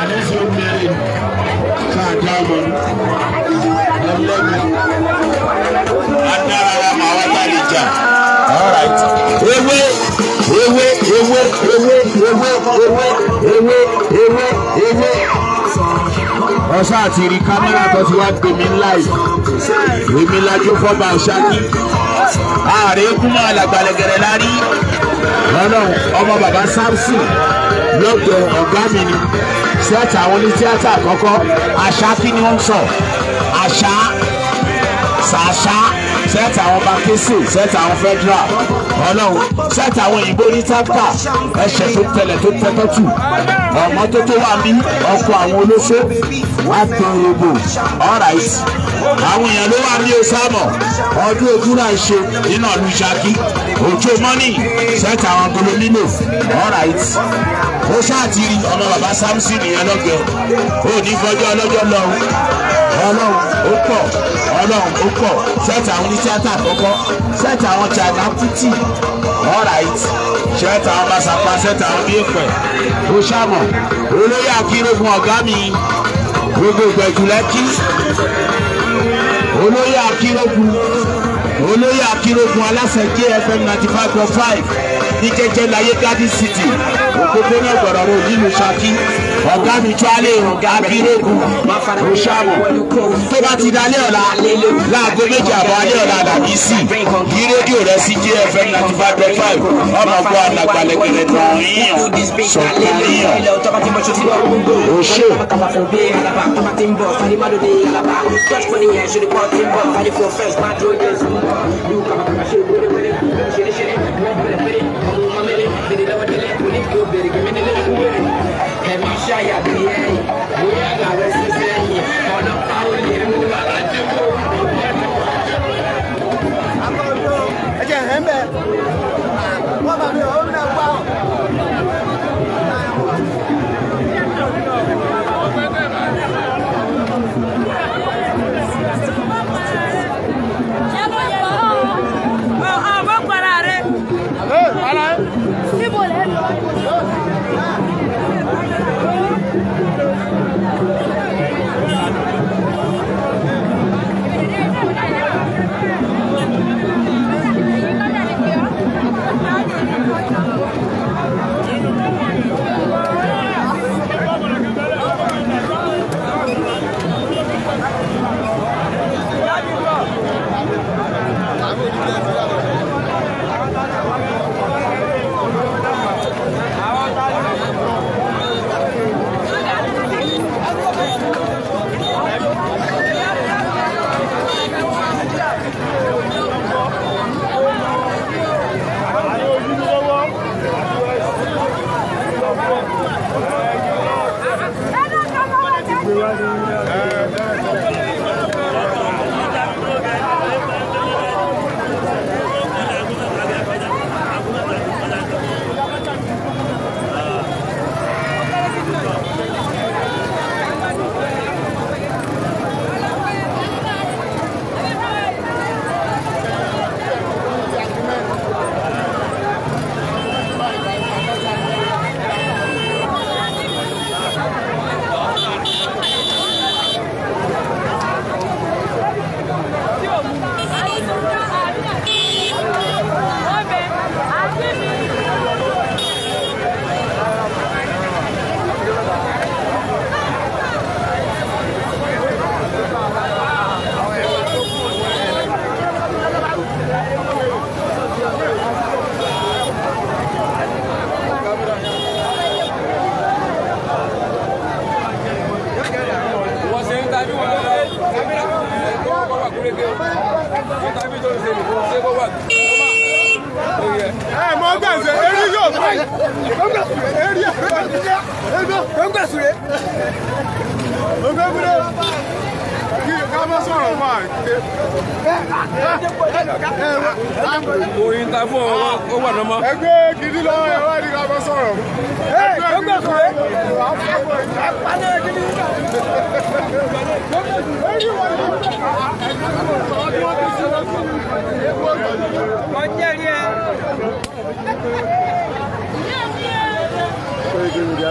àdéhùn obìnrin káàdá ọmọ ọlẹ́gbẹ̀ẹ́ adára máa wá bàlẹ̀ jà. Ewé. Ọ̀sán àti rí kámẹ́rà tó ti wá gbé mi live. Èmi lajú fọ́ba Ṣákí. Ààrẹ kúmọ̀ alàgbàlẹ̀gẹ̀rẹ̀ lárí. Ọlọ́run ọmọ bàbá Samson lọ́gbẹ̀ ọ̀gá mi ni. Sẹ́ẹ̀tì àwọn onítíátà àkọ́kọ́. Àṣà kí ni wọ́n sọ? Àṣà Sàṣà. Sẹ́ẹ̀tì àwọn Bakese, sẹ́ẹ̀tì àwọn Federal. Ọlọ́run sẹ́ẹ̀tì àwọn òyìnbó ní tábà. Ẹ̀ṣẹ̀ tó tẹlẹ̀ tó tẹ́tọ́tù. Ọmọ tó tó wà mí ọkọ̀ àwọn olóṣó. Àtòròbò alright. Àwọn èèyàn ló wà ní Osámọ̀. Ọdún Ògúnra ṣe nínú ọdún Ṣakí. Òjò mọ́nì sẹ́ẹ̀tì àwọn Golomino alright. Ó ṣáàtìrí ọmọ bàbá Samson yẹn lọ́gẹ̀ẹ́. Ó ní fọjọ́ ọlọ́jọ́ lọ. Ọlọ́run ó pọ̀. Sẹ́ẹ̀tì àwọn onítíátà àkọ́kọ́. Sẹ́ẹ̀tì àwọn China Kuti alright. Sẹ́ẹ̀tì àwọn Masapa, sẹ́ẹ̀tì àwọn Bíèpẹ̀. Ó ṣàmọ̀ olóyè Akínrógun ọ̀gá mi gbogbo ìgbẹ̀jù Lẹ́kí. Olóyè Akínrógun aláṣẹ JFM 95.5 ní jẹ́jẹ́ láyé Garden City òpópónà Ìgbọ̀rọ̀rọ̀ nílùú Ṣakí. Ọ̀gá mi tó alẹ́ ọ̀gá Akínrógun Oṣàmọ̀ tó bá ti dalẹ́ ọ̀la láago méjì àbọ̀ alẹ́ ọ̀la àdàbí sí kí rédíò rẹ sí JFM 95.5 ọmọ ọgbọ́n alàgbàlẹ̀gbẹ̀rẹ̀ tó ń yíyan sọ̀tún yíyan. Òṣè.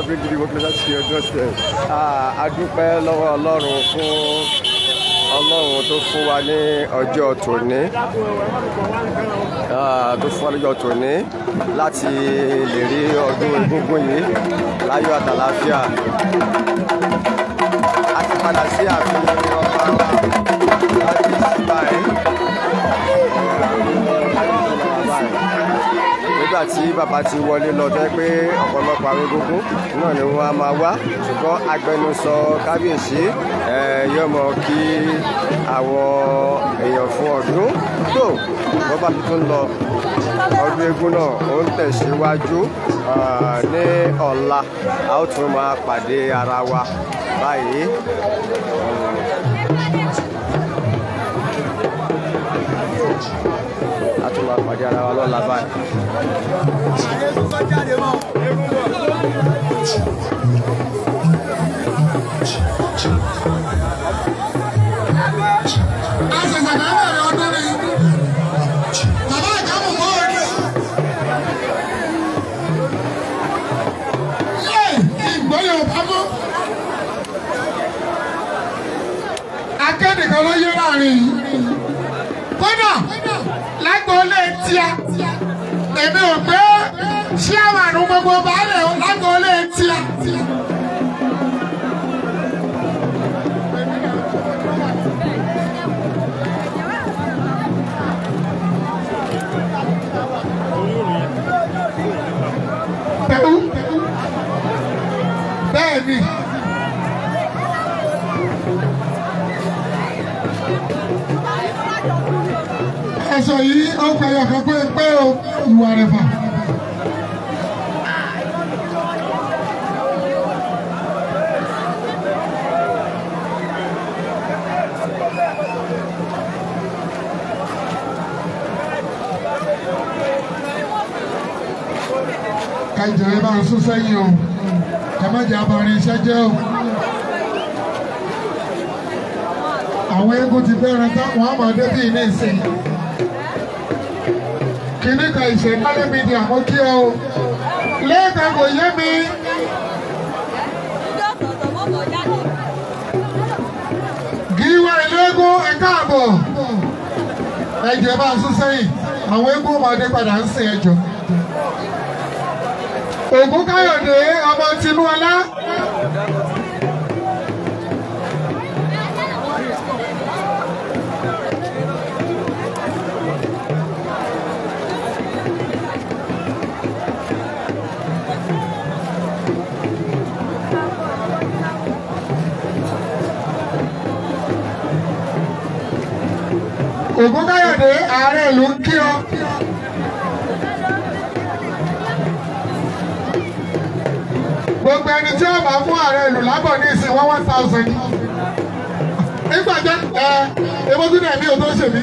Abẹ́gidi wọ́n kílẹ̀ láti ọjọ́ tẹ̀. A dúpẹ́ lọ́wọ́ Ọlọ́run fún Ọlọ́run tó fún wa ní ọjọ́ tòní. Tó fún wa lọ́jọ́ tòní láti lè rí ọdún egúngún yìí láyọ̀ àtàlàáfíà. A ti padà sí ààfin ọba wa láti síbáyé. Nígbà tí bàbá ti wọlé lọ tẹ́ pé ọ̀pọ̀lọpọ̀ àwọn egúngún náà ni wọ́n á máa wá, ṣùgbọ́n agbẹnusọ kábíyèsí yóò mọ̀ kí àwọn èèyàn fún ọdún tó wọ́n bá tuntun lọ. Ọdún eégún náà ó ń tẹ̀síwájú. Ní ọ̀la a ó tún máa pàdé ara wa báyìí. A tún máa pàdé ara wa lọ́la báyìí. Akẹ́nìkan ló yé láàrin yìí. Kódà lágbóolé tíá, èmi ò gbé ṣíàmánù gbogbo baálé lágbóolé tíá. Bẹ́ẹ̀ ni. Ẹ̀sọ̀ yìí ó pẹ̀lú ọ̀kan pé o ìwà rẹ̀ fà. Kájọ ẹ bá ń sún sẹ́yìn o, ẹ má jẹ́ abarin iṣẹ́ jẹ́ o. Àwọn eégún ti bẹ̀rẹ̀ tán, wọ́n á máa dé bí ilé ìsìn. Kìnní kan ìṣèdálé mi di àmókí o. Lẹ́ẹ̀kan kò yé mi. Gíwá ilé eégún ẹ káàbọ̀. Ẹ̀jẹ̀ bá ń sún sẹ́yìn, àwọn eégún máa dé padà ń sìn ẹjọ́. Ògún Káyọ̀dé ọmọ Tinúọlá. Ògún Káyọ̀dé ààrẹ ìlú ń kí ọ. Gbogbo ẹni tí ó bá fún ààrẹ ìlú lábọ̀ ní ìsìn 1,000. Nígbà jẹ́ ebótú náà ní òtó ṣèlú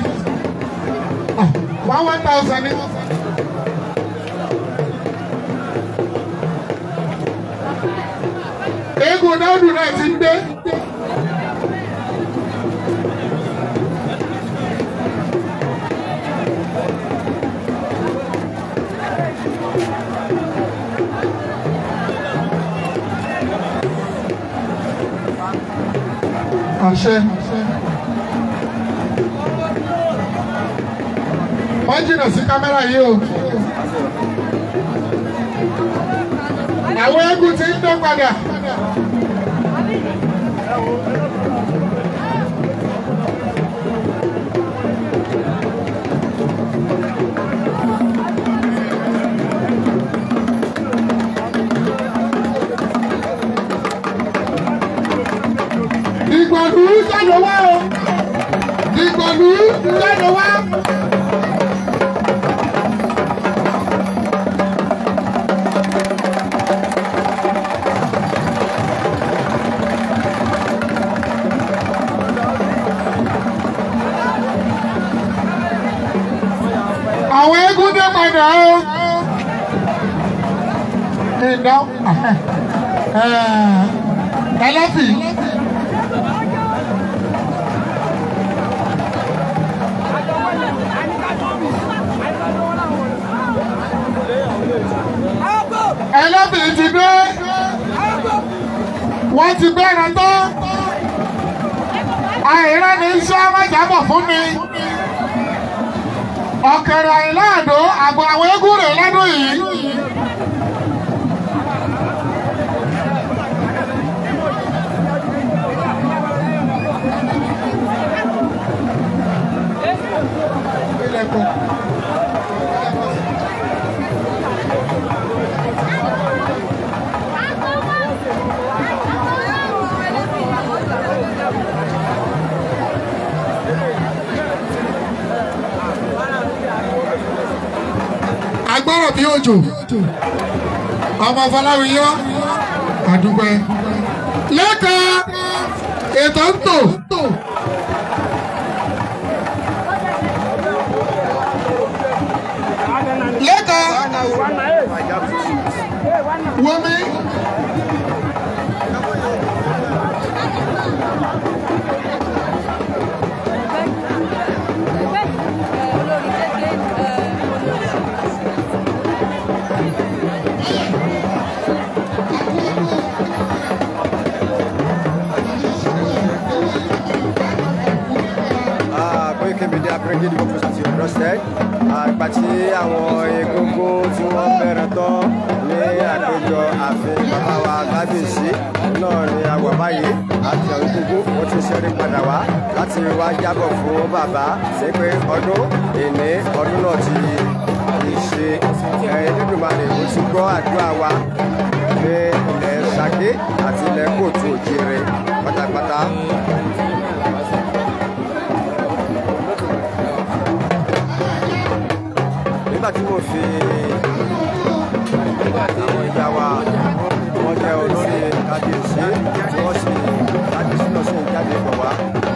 1,000 ní. Eégún Dáúdù náà ti ń dé. Àṣẹ. Wọ́n jìnnà sí kámẹ́rà yìí o. Àwọn eégún ti ń dé padà. Ìgbọ̀nù jáde wá o. Ìgbọ̀nù jáde wá. Àwọn eégún dé padà o. Ìdá ẹlẹ́fì. Ẹlẹ́fì ti dé. wọ́n ti gbẹ́ran tán àìrán ní iṣẹ́ májàbọ̀ fún mi ọ̀kẹ́rẹ́ àìláàdó àgbọ̀ àwọn eégún rẹ̀ lọ́dún yìí. Agbọ́rọ̀ bí òjò ọmọ Fọláwíyọ́ àdúgbẹ́ lẹ́ka ètò ń tò. Lẹ́ka wọ́mi. Bringing the focus at your doorstep. Ìgbà tí àwọn egungun tí wọ́n bẹ̀rẹ̀ tán ní àpéjọ ààfin bàbá wa Kábíyèsí náà ni àwọ̀ báyìí àti àwọn egungun wọ́n ti ṣẹ́rí padà wá láti wá jábọ̀ fún bàbá ṣé pé ọdún ìní ọdún náà ti ṣe Elédùmarè ó ti gbọ́ àdúrà wa ní ilẹ̀ Ṣakí àti ilẹ̀ Kóòtù Òjìrè pátápátá. Nígbà tí mo fi àwọn ìyá wa wọ́n jẹ́ olórí Kábíyèsí tí wọ́n sì Kábíyèsí náà sì ń jáde bọ̀ wá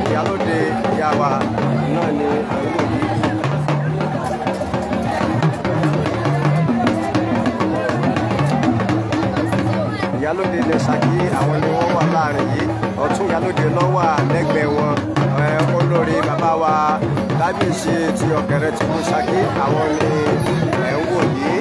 ìyálóde ìyá wa náà ni àwọn òbí. Ìyálóde ilẹ̀ Ṣakí àwọn ni wọ́n wà láàrin yìí ọ̀tún ìyálóde náà wà lẹ́gbẹ̀ẹ́ wọn olórí bàbá wa Kábíyèsí ti Ọ̀kẹ́rẹ́ ti mú Ṣakí àwọn ni ẹ̀ ń wò yìí.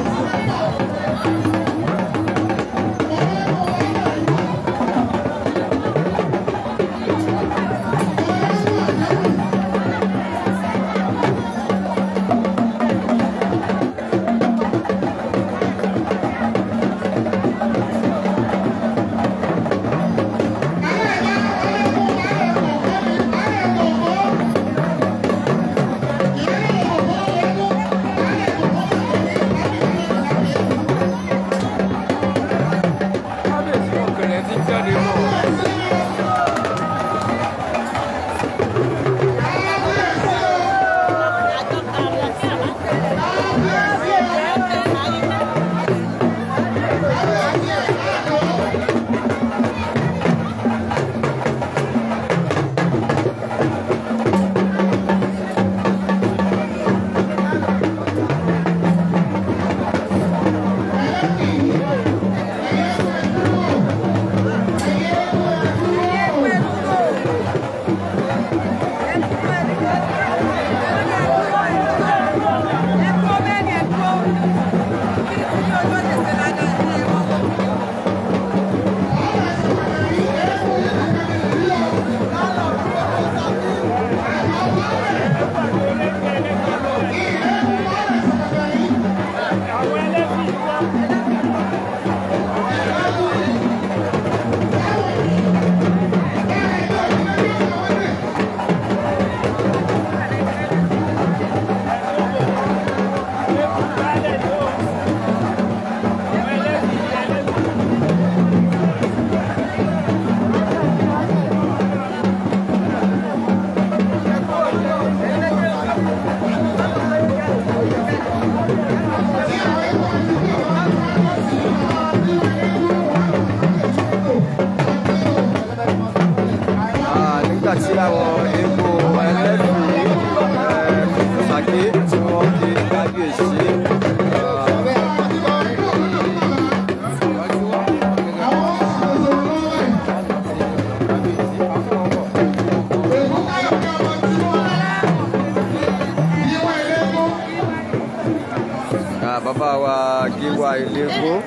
wa Gíwá Eléégún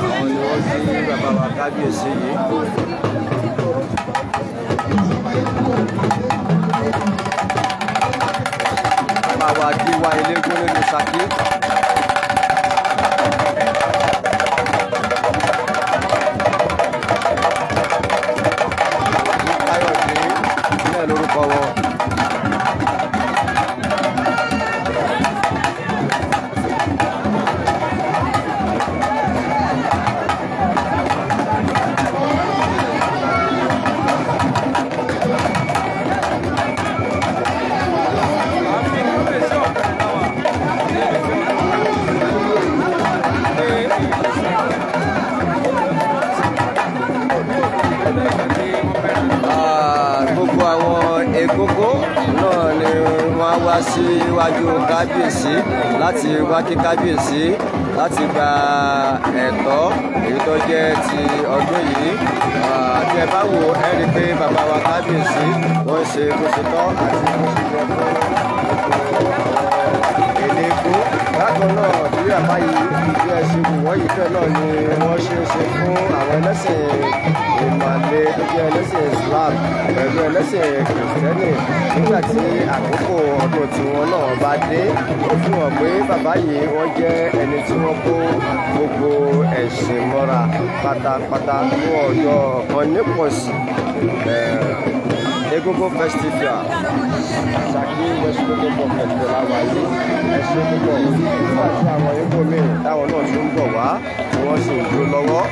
àwọn ni wọ́n kí bàbá wa kábíyèsí yìí. Bàbá wa Gíwá Eléégún nílùú Ṣakí. Káyọ̀dé náà lórúkọ wọn. Gbogbo àwọn egúngún náà ni wọ́n wá sí iwájú kábíyèsí láti wá kí kábíyèsí láti gba ẹ̀tọ́ èyí tó jẹ́ ti ọdún yìí. Tí ẹ bá wò ẹ rí i pé bàbá wa kábíyèsí wọ́n ṣe bó ṣe tọ́ àti bó ṣe yẹ fún Eléégún. Bákan náà bí bàbá yìí bí ẹ ṣe wù wọ́n yìí bẹ́ẹ̀ náà ni wọ́n ṣe fún àwọn ẹlẹ́sìn Ìmàle tó jẹ́ ẹlẹ́sìn Islam pẹ̀lú ẹlẹ́sìn Kìrìsìtẹ́nì nígbà tí àkókò ọdún tiwọn náà bá dé. Ó fi hàn pé bàbá yìí wọ́n jẹ́ ẹni tí wọ́n kó gbogbo ẹ̀sìn mọ́ra pátápátá fún ọjọ́ kan nípọ̀sí. Egúngún festival Ṣakí West Local Government la wà yìí ẹ̀sìn púpọ̀ nígbà tí àwọn Ìgbò míì táwọn náà tún ń bọ̀ wá tí wọ́n sì ń dúró lọ́wọ́.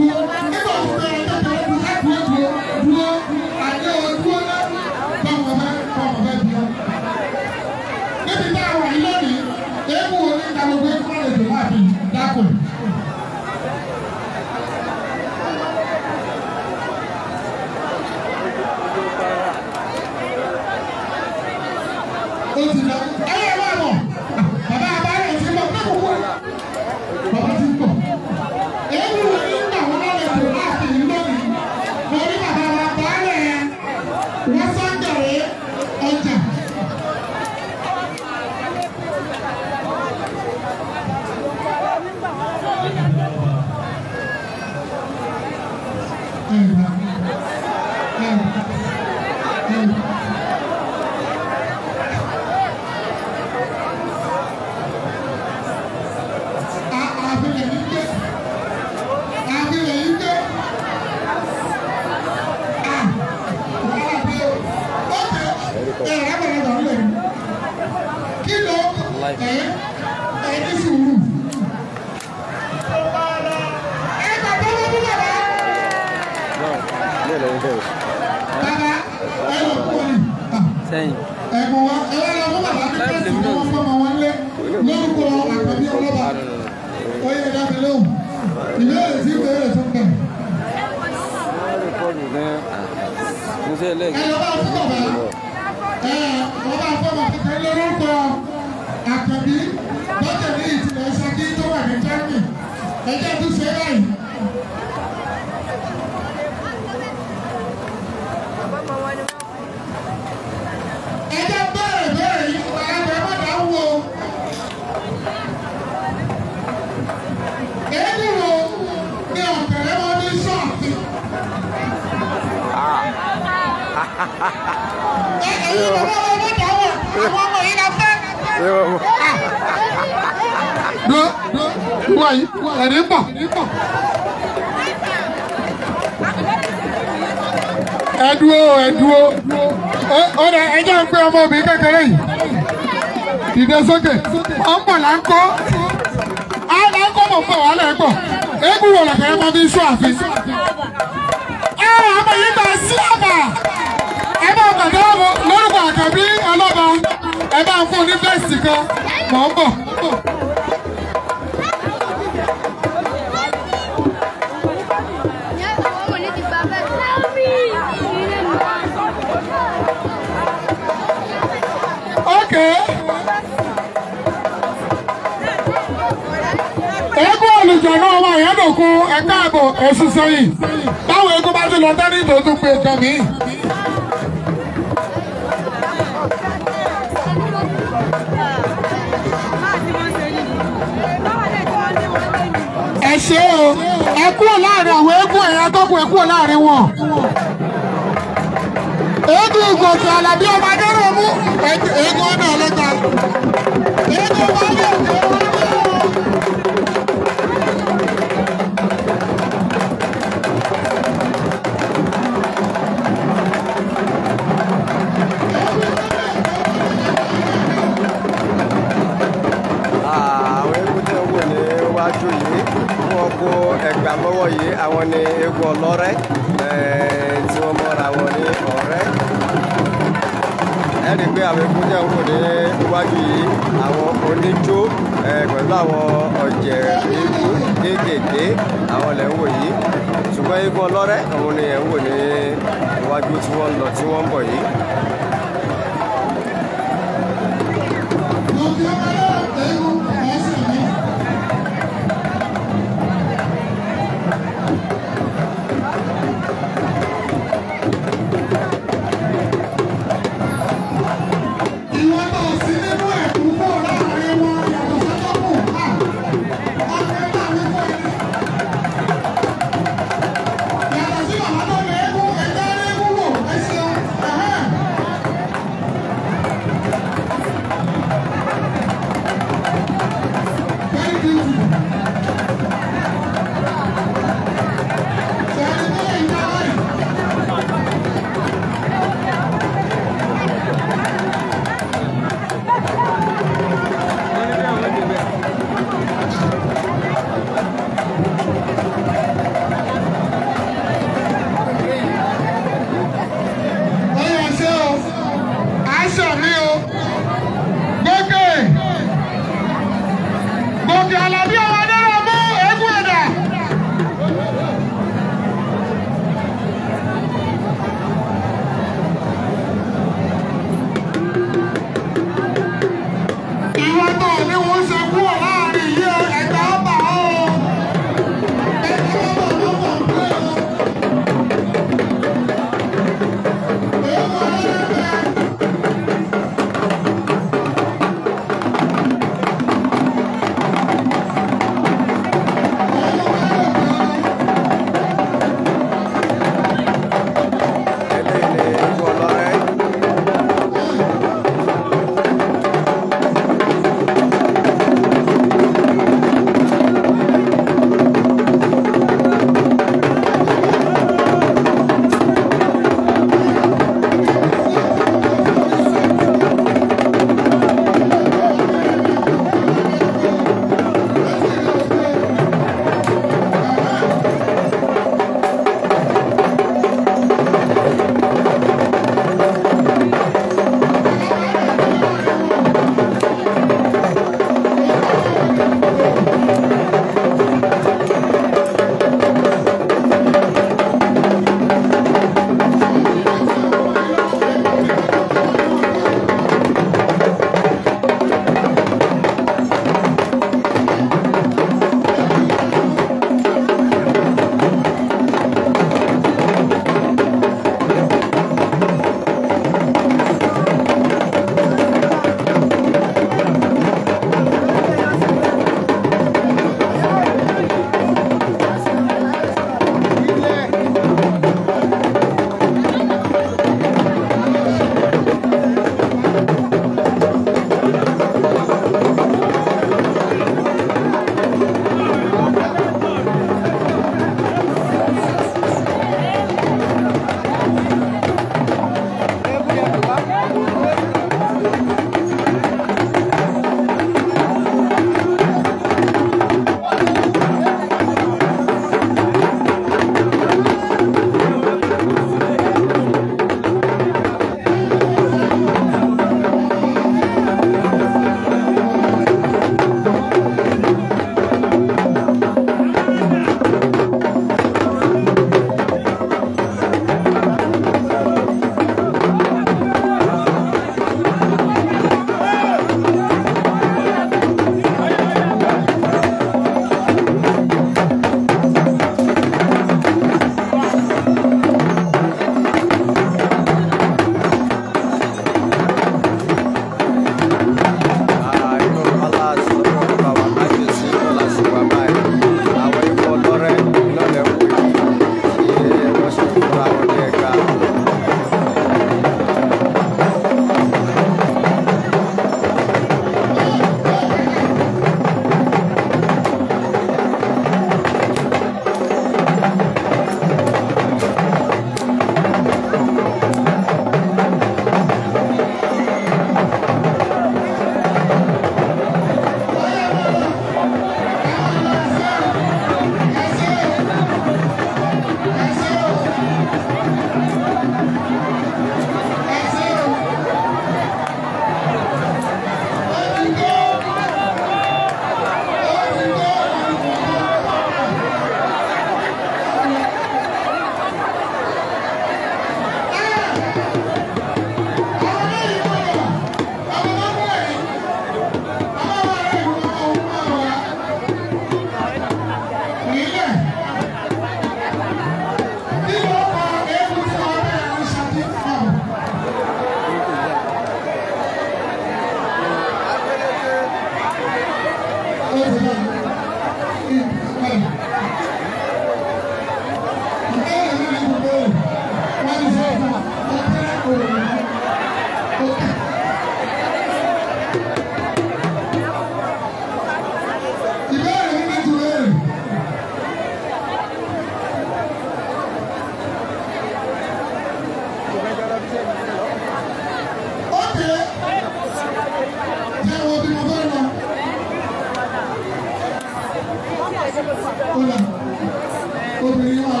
obìnrin wà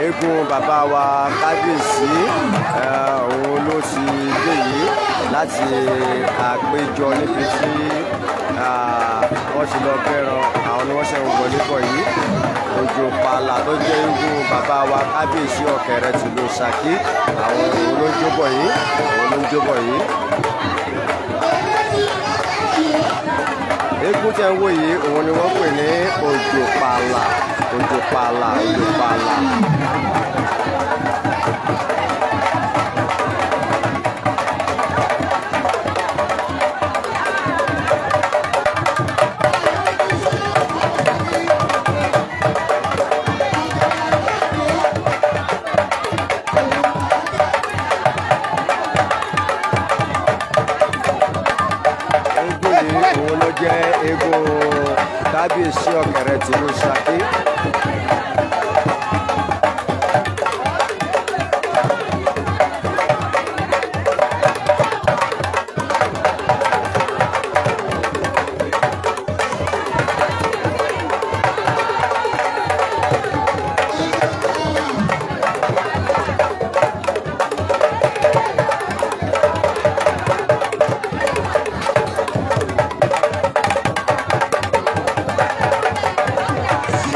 eégún bàbá wa kábíyèsí òun ló ti dé yìí láti àpéjọ níbi tí wọ́n ti lọ bẹ̀rẹ̀ àwọn ni wọ́n ṣe ń wọlé bọ̀ yìí Òjò Pàlà tó jẹ́ eégún bàbá wa kábíyèsí Ọ̀kẹ̀rẹ̀ tìlú Ṣakí àwọn òun ló ń jó bọ̀ yìí eégún tẹ́ ń wò yìí òun ni wọ́n pè ní Òjò Pàlà. Òun ló jẹ́ eégún kábíyèsí Ọ̀kẹ̀rẹ̀ tìlú Ṣakí.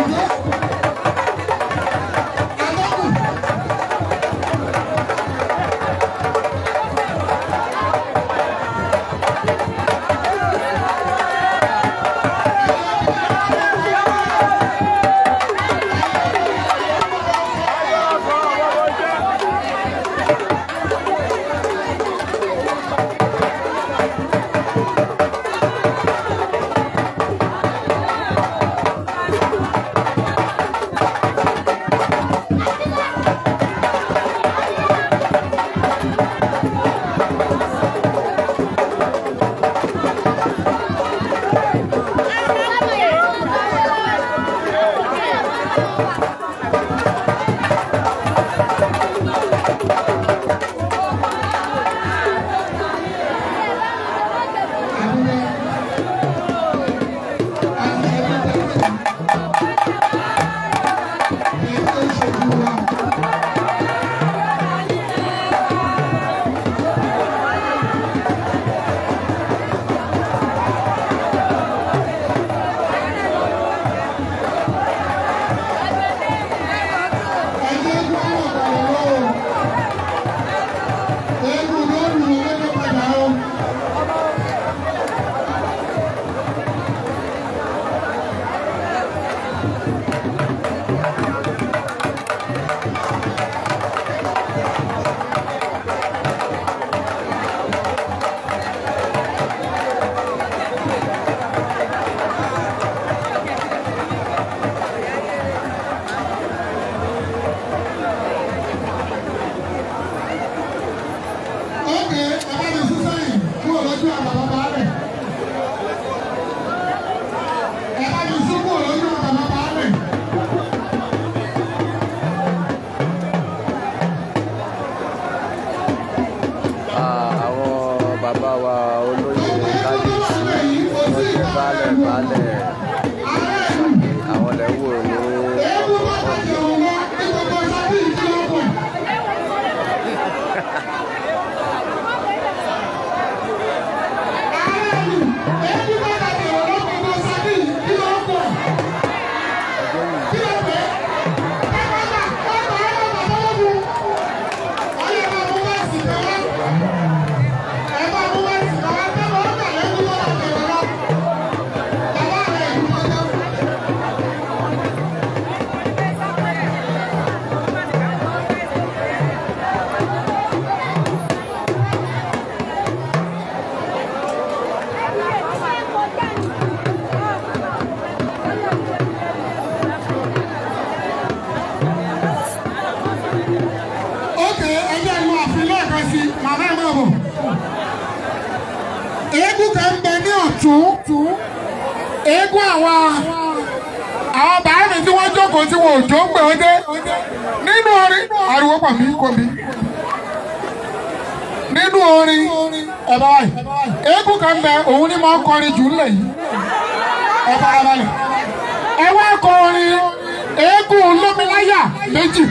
Yeah. eégún kan ń bẹ ní ọ̀tún eégún àwọn bàámi tí wọ́n jókòó tí wọn ò jó ń gbé wọn dé nínú orin ariwo pọ̀ mí kò mí nínú orin ẹ bá wáyé eégún kan ń bẹ òun ni máa ń kọrin jù ńlẹ̀ yìí ẹ farabalẹ̀ ẹ wá kọrin eégún lómiláyà méjì.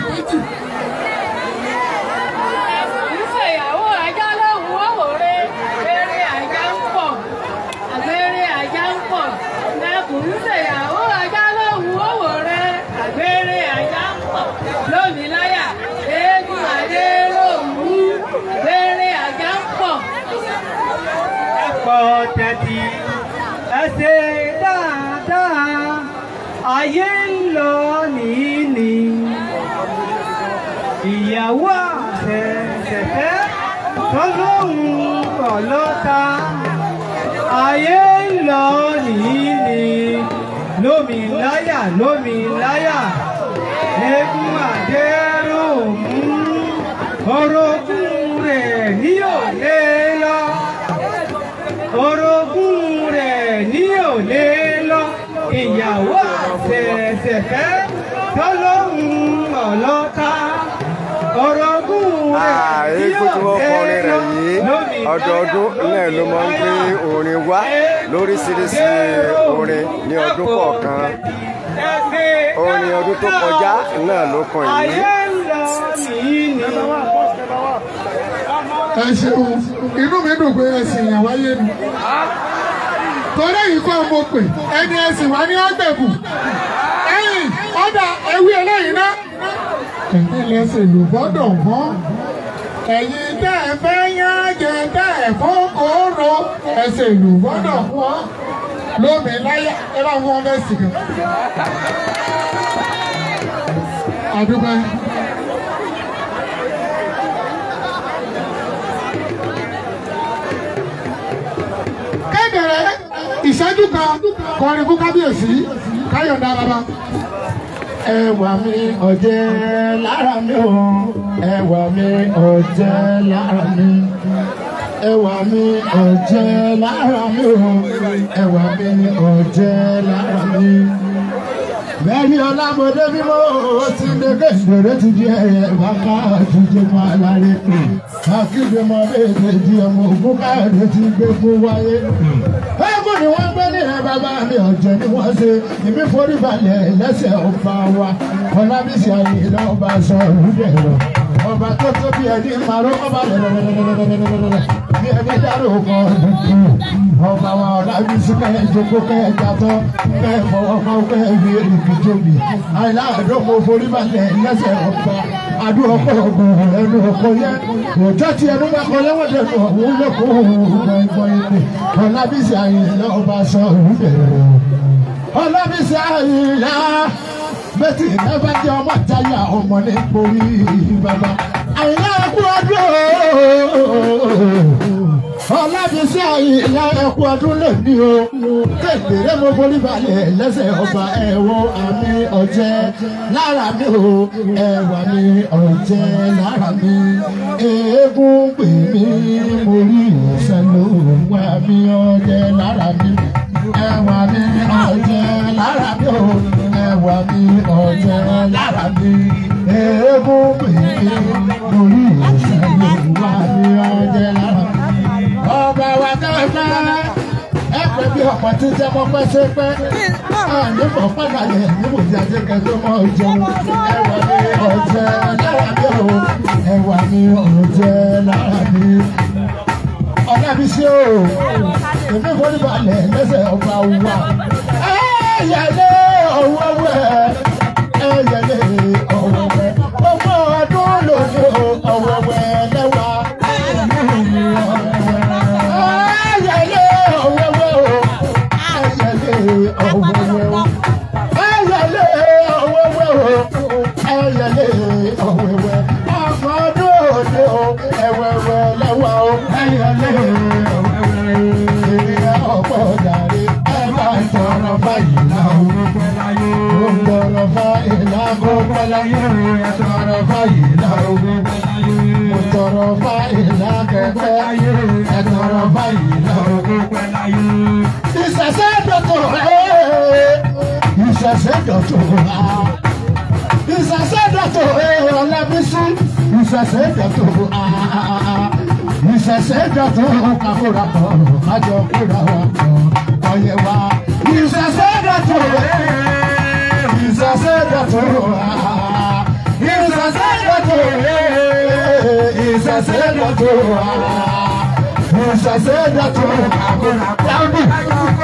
Tẹ́tí ẹ ṣe dáadáa ayé ń lọ nìní ìyàwó àṣẹṣẹfẹ́ tọ́lọ́hún ọlọ́ta ayé ń lọ nìní lómìnláyà lómìnláyà eégún Adéròmú orogún rẹ̀ ní òlé lọ. Orogún rẹ̀ ní òlé lọ ìyàwó àṣẹṣẹfẹ́ tọ́lọ́hún ọlọ́ta orogún rẹ̀ ní òlé lọ ọdọọdún náà ló máa ń gbé orin wá lóríṣiríṣi orin ní ọdún kọ̀ọ̀kan orin ọdún tó kọjá náà ló kàn yìí. ẹ ṣeun inú mi dùn pé ẹsìn yẹn wáyé mi torí èyí kọ́ mo pè ẹni ẹsìn wá ní ọgbẹ̀bù ẹ̀yìn ọ̀dà ewé eléyìí ná. ẹ̀yin lẹ́sẹ̀ ló gbọ́dọ̀ wọ́n ẹ̀yin tẹ́ ẹ fẹ́ yán jẹ tẹ́ ẹ fọ́kòrò ẹsẹ̀ ló gbọ́dọ̀ wọ́n lómi láyà ẹ bá fún wọn bẹ́ẹ̀ sì kan. àdúgbò ìṣẹ́jú kan kọrin fún kábíyèsí káyọ̀dá bàbá. ẹwà mi ọ̀jẹ̀ lára mi o ẹwà mi ọ̀jẹ̀ lára mi ẹwà mi ọ̀jẹ̀ lára mi o ẹwà mi ọ̀jẹ̀ lára mi. bẹ́ẹ̀ni ọlámọdé mímọ́ ó ti dégé ìdòdó ti di ẹ̀yẹ bàbá àtúnjẹ máa láre akéde mọ bẹ́ẹ̀ di ọmọ ògún káyọ̀dé ti gbé fún wáyé. ẹ̀gbọ́n ni wọ́n gbé ní ẹ̀ bàbá mi ọ̀jẹ̀ ni wọ́n ṣe ìbí forí balẹ̀ lẹ́sẹ̀ ọba wa Ọlábísí Àyìnlá ọba sọ̀rọ̀ dẹ̀rọ̀ ọba tó tó bí ẹni màró ọba lẹ́lẹ́lẹ́lẹ́lẹ́lẹ́lẹ́ bí ẹni dárò kọ́ ọdún ọba wa Ọlábísí kẹ́ jókòó kẹ́ jatọ́ kẹ́ fọwọ́ kọ́ kẹ́ fi èrìkì tóbi Àyìnlá àdókò forí balẹ̀ lẹ́sẹ̀ ọba adú ọkọ̀ ọgbọ̀n ẹnu ọkọ̀ yẹ òjò tí ẹnu bá kọ lẹ́wọ̀n dẹnu ọ̀hún lẹ́kọ̀ọ́ gbọ̀ngbọ̀n ilé Ọlábísí Àyìnlá ọba sọ̀rọ̀ dẹ̀rọ̀ Ọlábísí Àyìnlá bẹ́tì ẹ̀fẹ́ jẹ́ ọmọ àjáyà ọmọ ní borí bàbá Àyìnlá ẹkú ọdún Ọlábísí Àyìnlá ẹkú ọdún lòdì o kékeré mo borí balẹ̀ lẹ́sẹ̀ ọba ẹ̀wọ̀ àmì ọ̀jẹ̀ lára mi o ẹ̀wà mi ọ̀jẹ̀ lára mi eégún pè mí mo rí ìwòsàn ló wà mí ọ̀jẹ̀ lára mi ẹ̀wà mi ọ̀jẹ̀ lára mi o ẹ̀wà mi ọ̀jẹ̀ lára mi eégún pè mí mo rí ìwòsàn ló wà mí ọ̀jẹ̀ lára mi. ọba wa kẹfẹ ẹ pẹ bí ọ̀pọ̀ tí jẹ́ mọ́ pẹ́sẹ́pẹ́ nípa pàdánù níbo tí a jẹ́ kẹjọ mọ́ jẹun ẹ̀wà mi ọ̀jẹ̀ lára mi o ẹ̀wà mi ọ̀jẹ̀ lára mi. Ọlábísí o èmi forí balẹ̀ lẹ́sẹ̀ ọba wa ẹ̀yẹlé ọ̀wẹ́wẹ́ ẹ̀yẹlé ọ̀wẹ́wẹ́ ọmọ ọdún lòdì ọ̀wẹ́wẹ́ lẹ́wà ẹ̀yẹlé ọ̀wẹ́wẹ́ o ẹ̀yẹlé ọ̀wẹ́wẹ́ o ẹ̀yẹlé ọ̀wẹ́wẹ́ o ẹ̀yẹlé ọ̀wẹ́wẹ́ ọmọ ọdún lòdì ẹ̀wẹ́wẹ́ lẹ́wà o ẹ̀yẹlé ọ̀wẹ́wẹ́ ọ̀pọ̀ dàrí ẹ̀bá ìtọ̀rọ̀ báyìí náà ó gbọ́rọ̀ báyìí náà ó pẹ́ láyé ẹ̀tọ̀rọ̀ báyìí náà ó tọrọ báyìí náà kẹ́kẹ́ ẹ̀tọ̀rọ̀ báyìí náà ó pẹ́ láyé. ìṣẹ̀ṣẹ̀ dọ̀tọ̀ ìṣẹ̀ṣẹ̀ dọ̀tọ̀ ìṣẹ̀ṣẹ̀ dọ̀tọ̀ ọ̀lẹ́bísí ìṣẹ̀ṣẹ̀ dọ̀tọ̀ ìṣẹ̀ṣẹ̀ dọ̀tọ̀ kakura kọ̀ kájọ kúra wà kọ̀ ọ̀yẹ̀ wa ìṣẹ̀ṣẹ̀ dọ̀tọ̀ ìṣẹ̀ṣẹ̀ dọ̀tọ̀ ìṣẹ̀ṣẹ̀ dọ̀tọ̀ ìṣẹ̀ṣẹ̀ dọ̀tọ̀ ìṣẹ̀ṣẹ̀ dọ̀tọ̀ kakura kọ̀.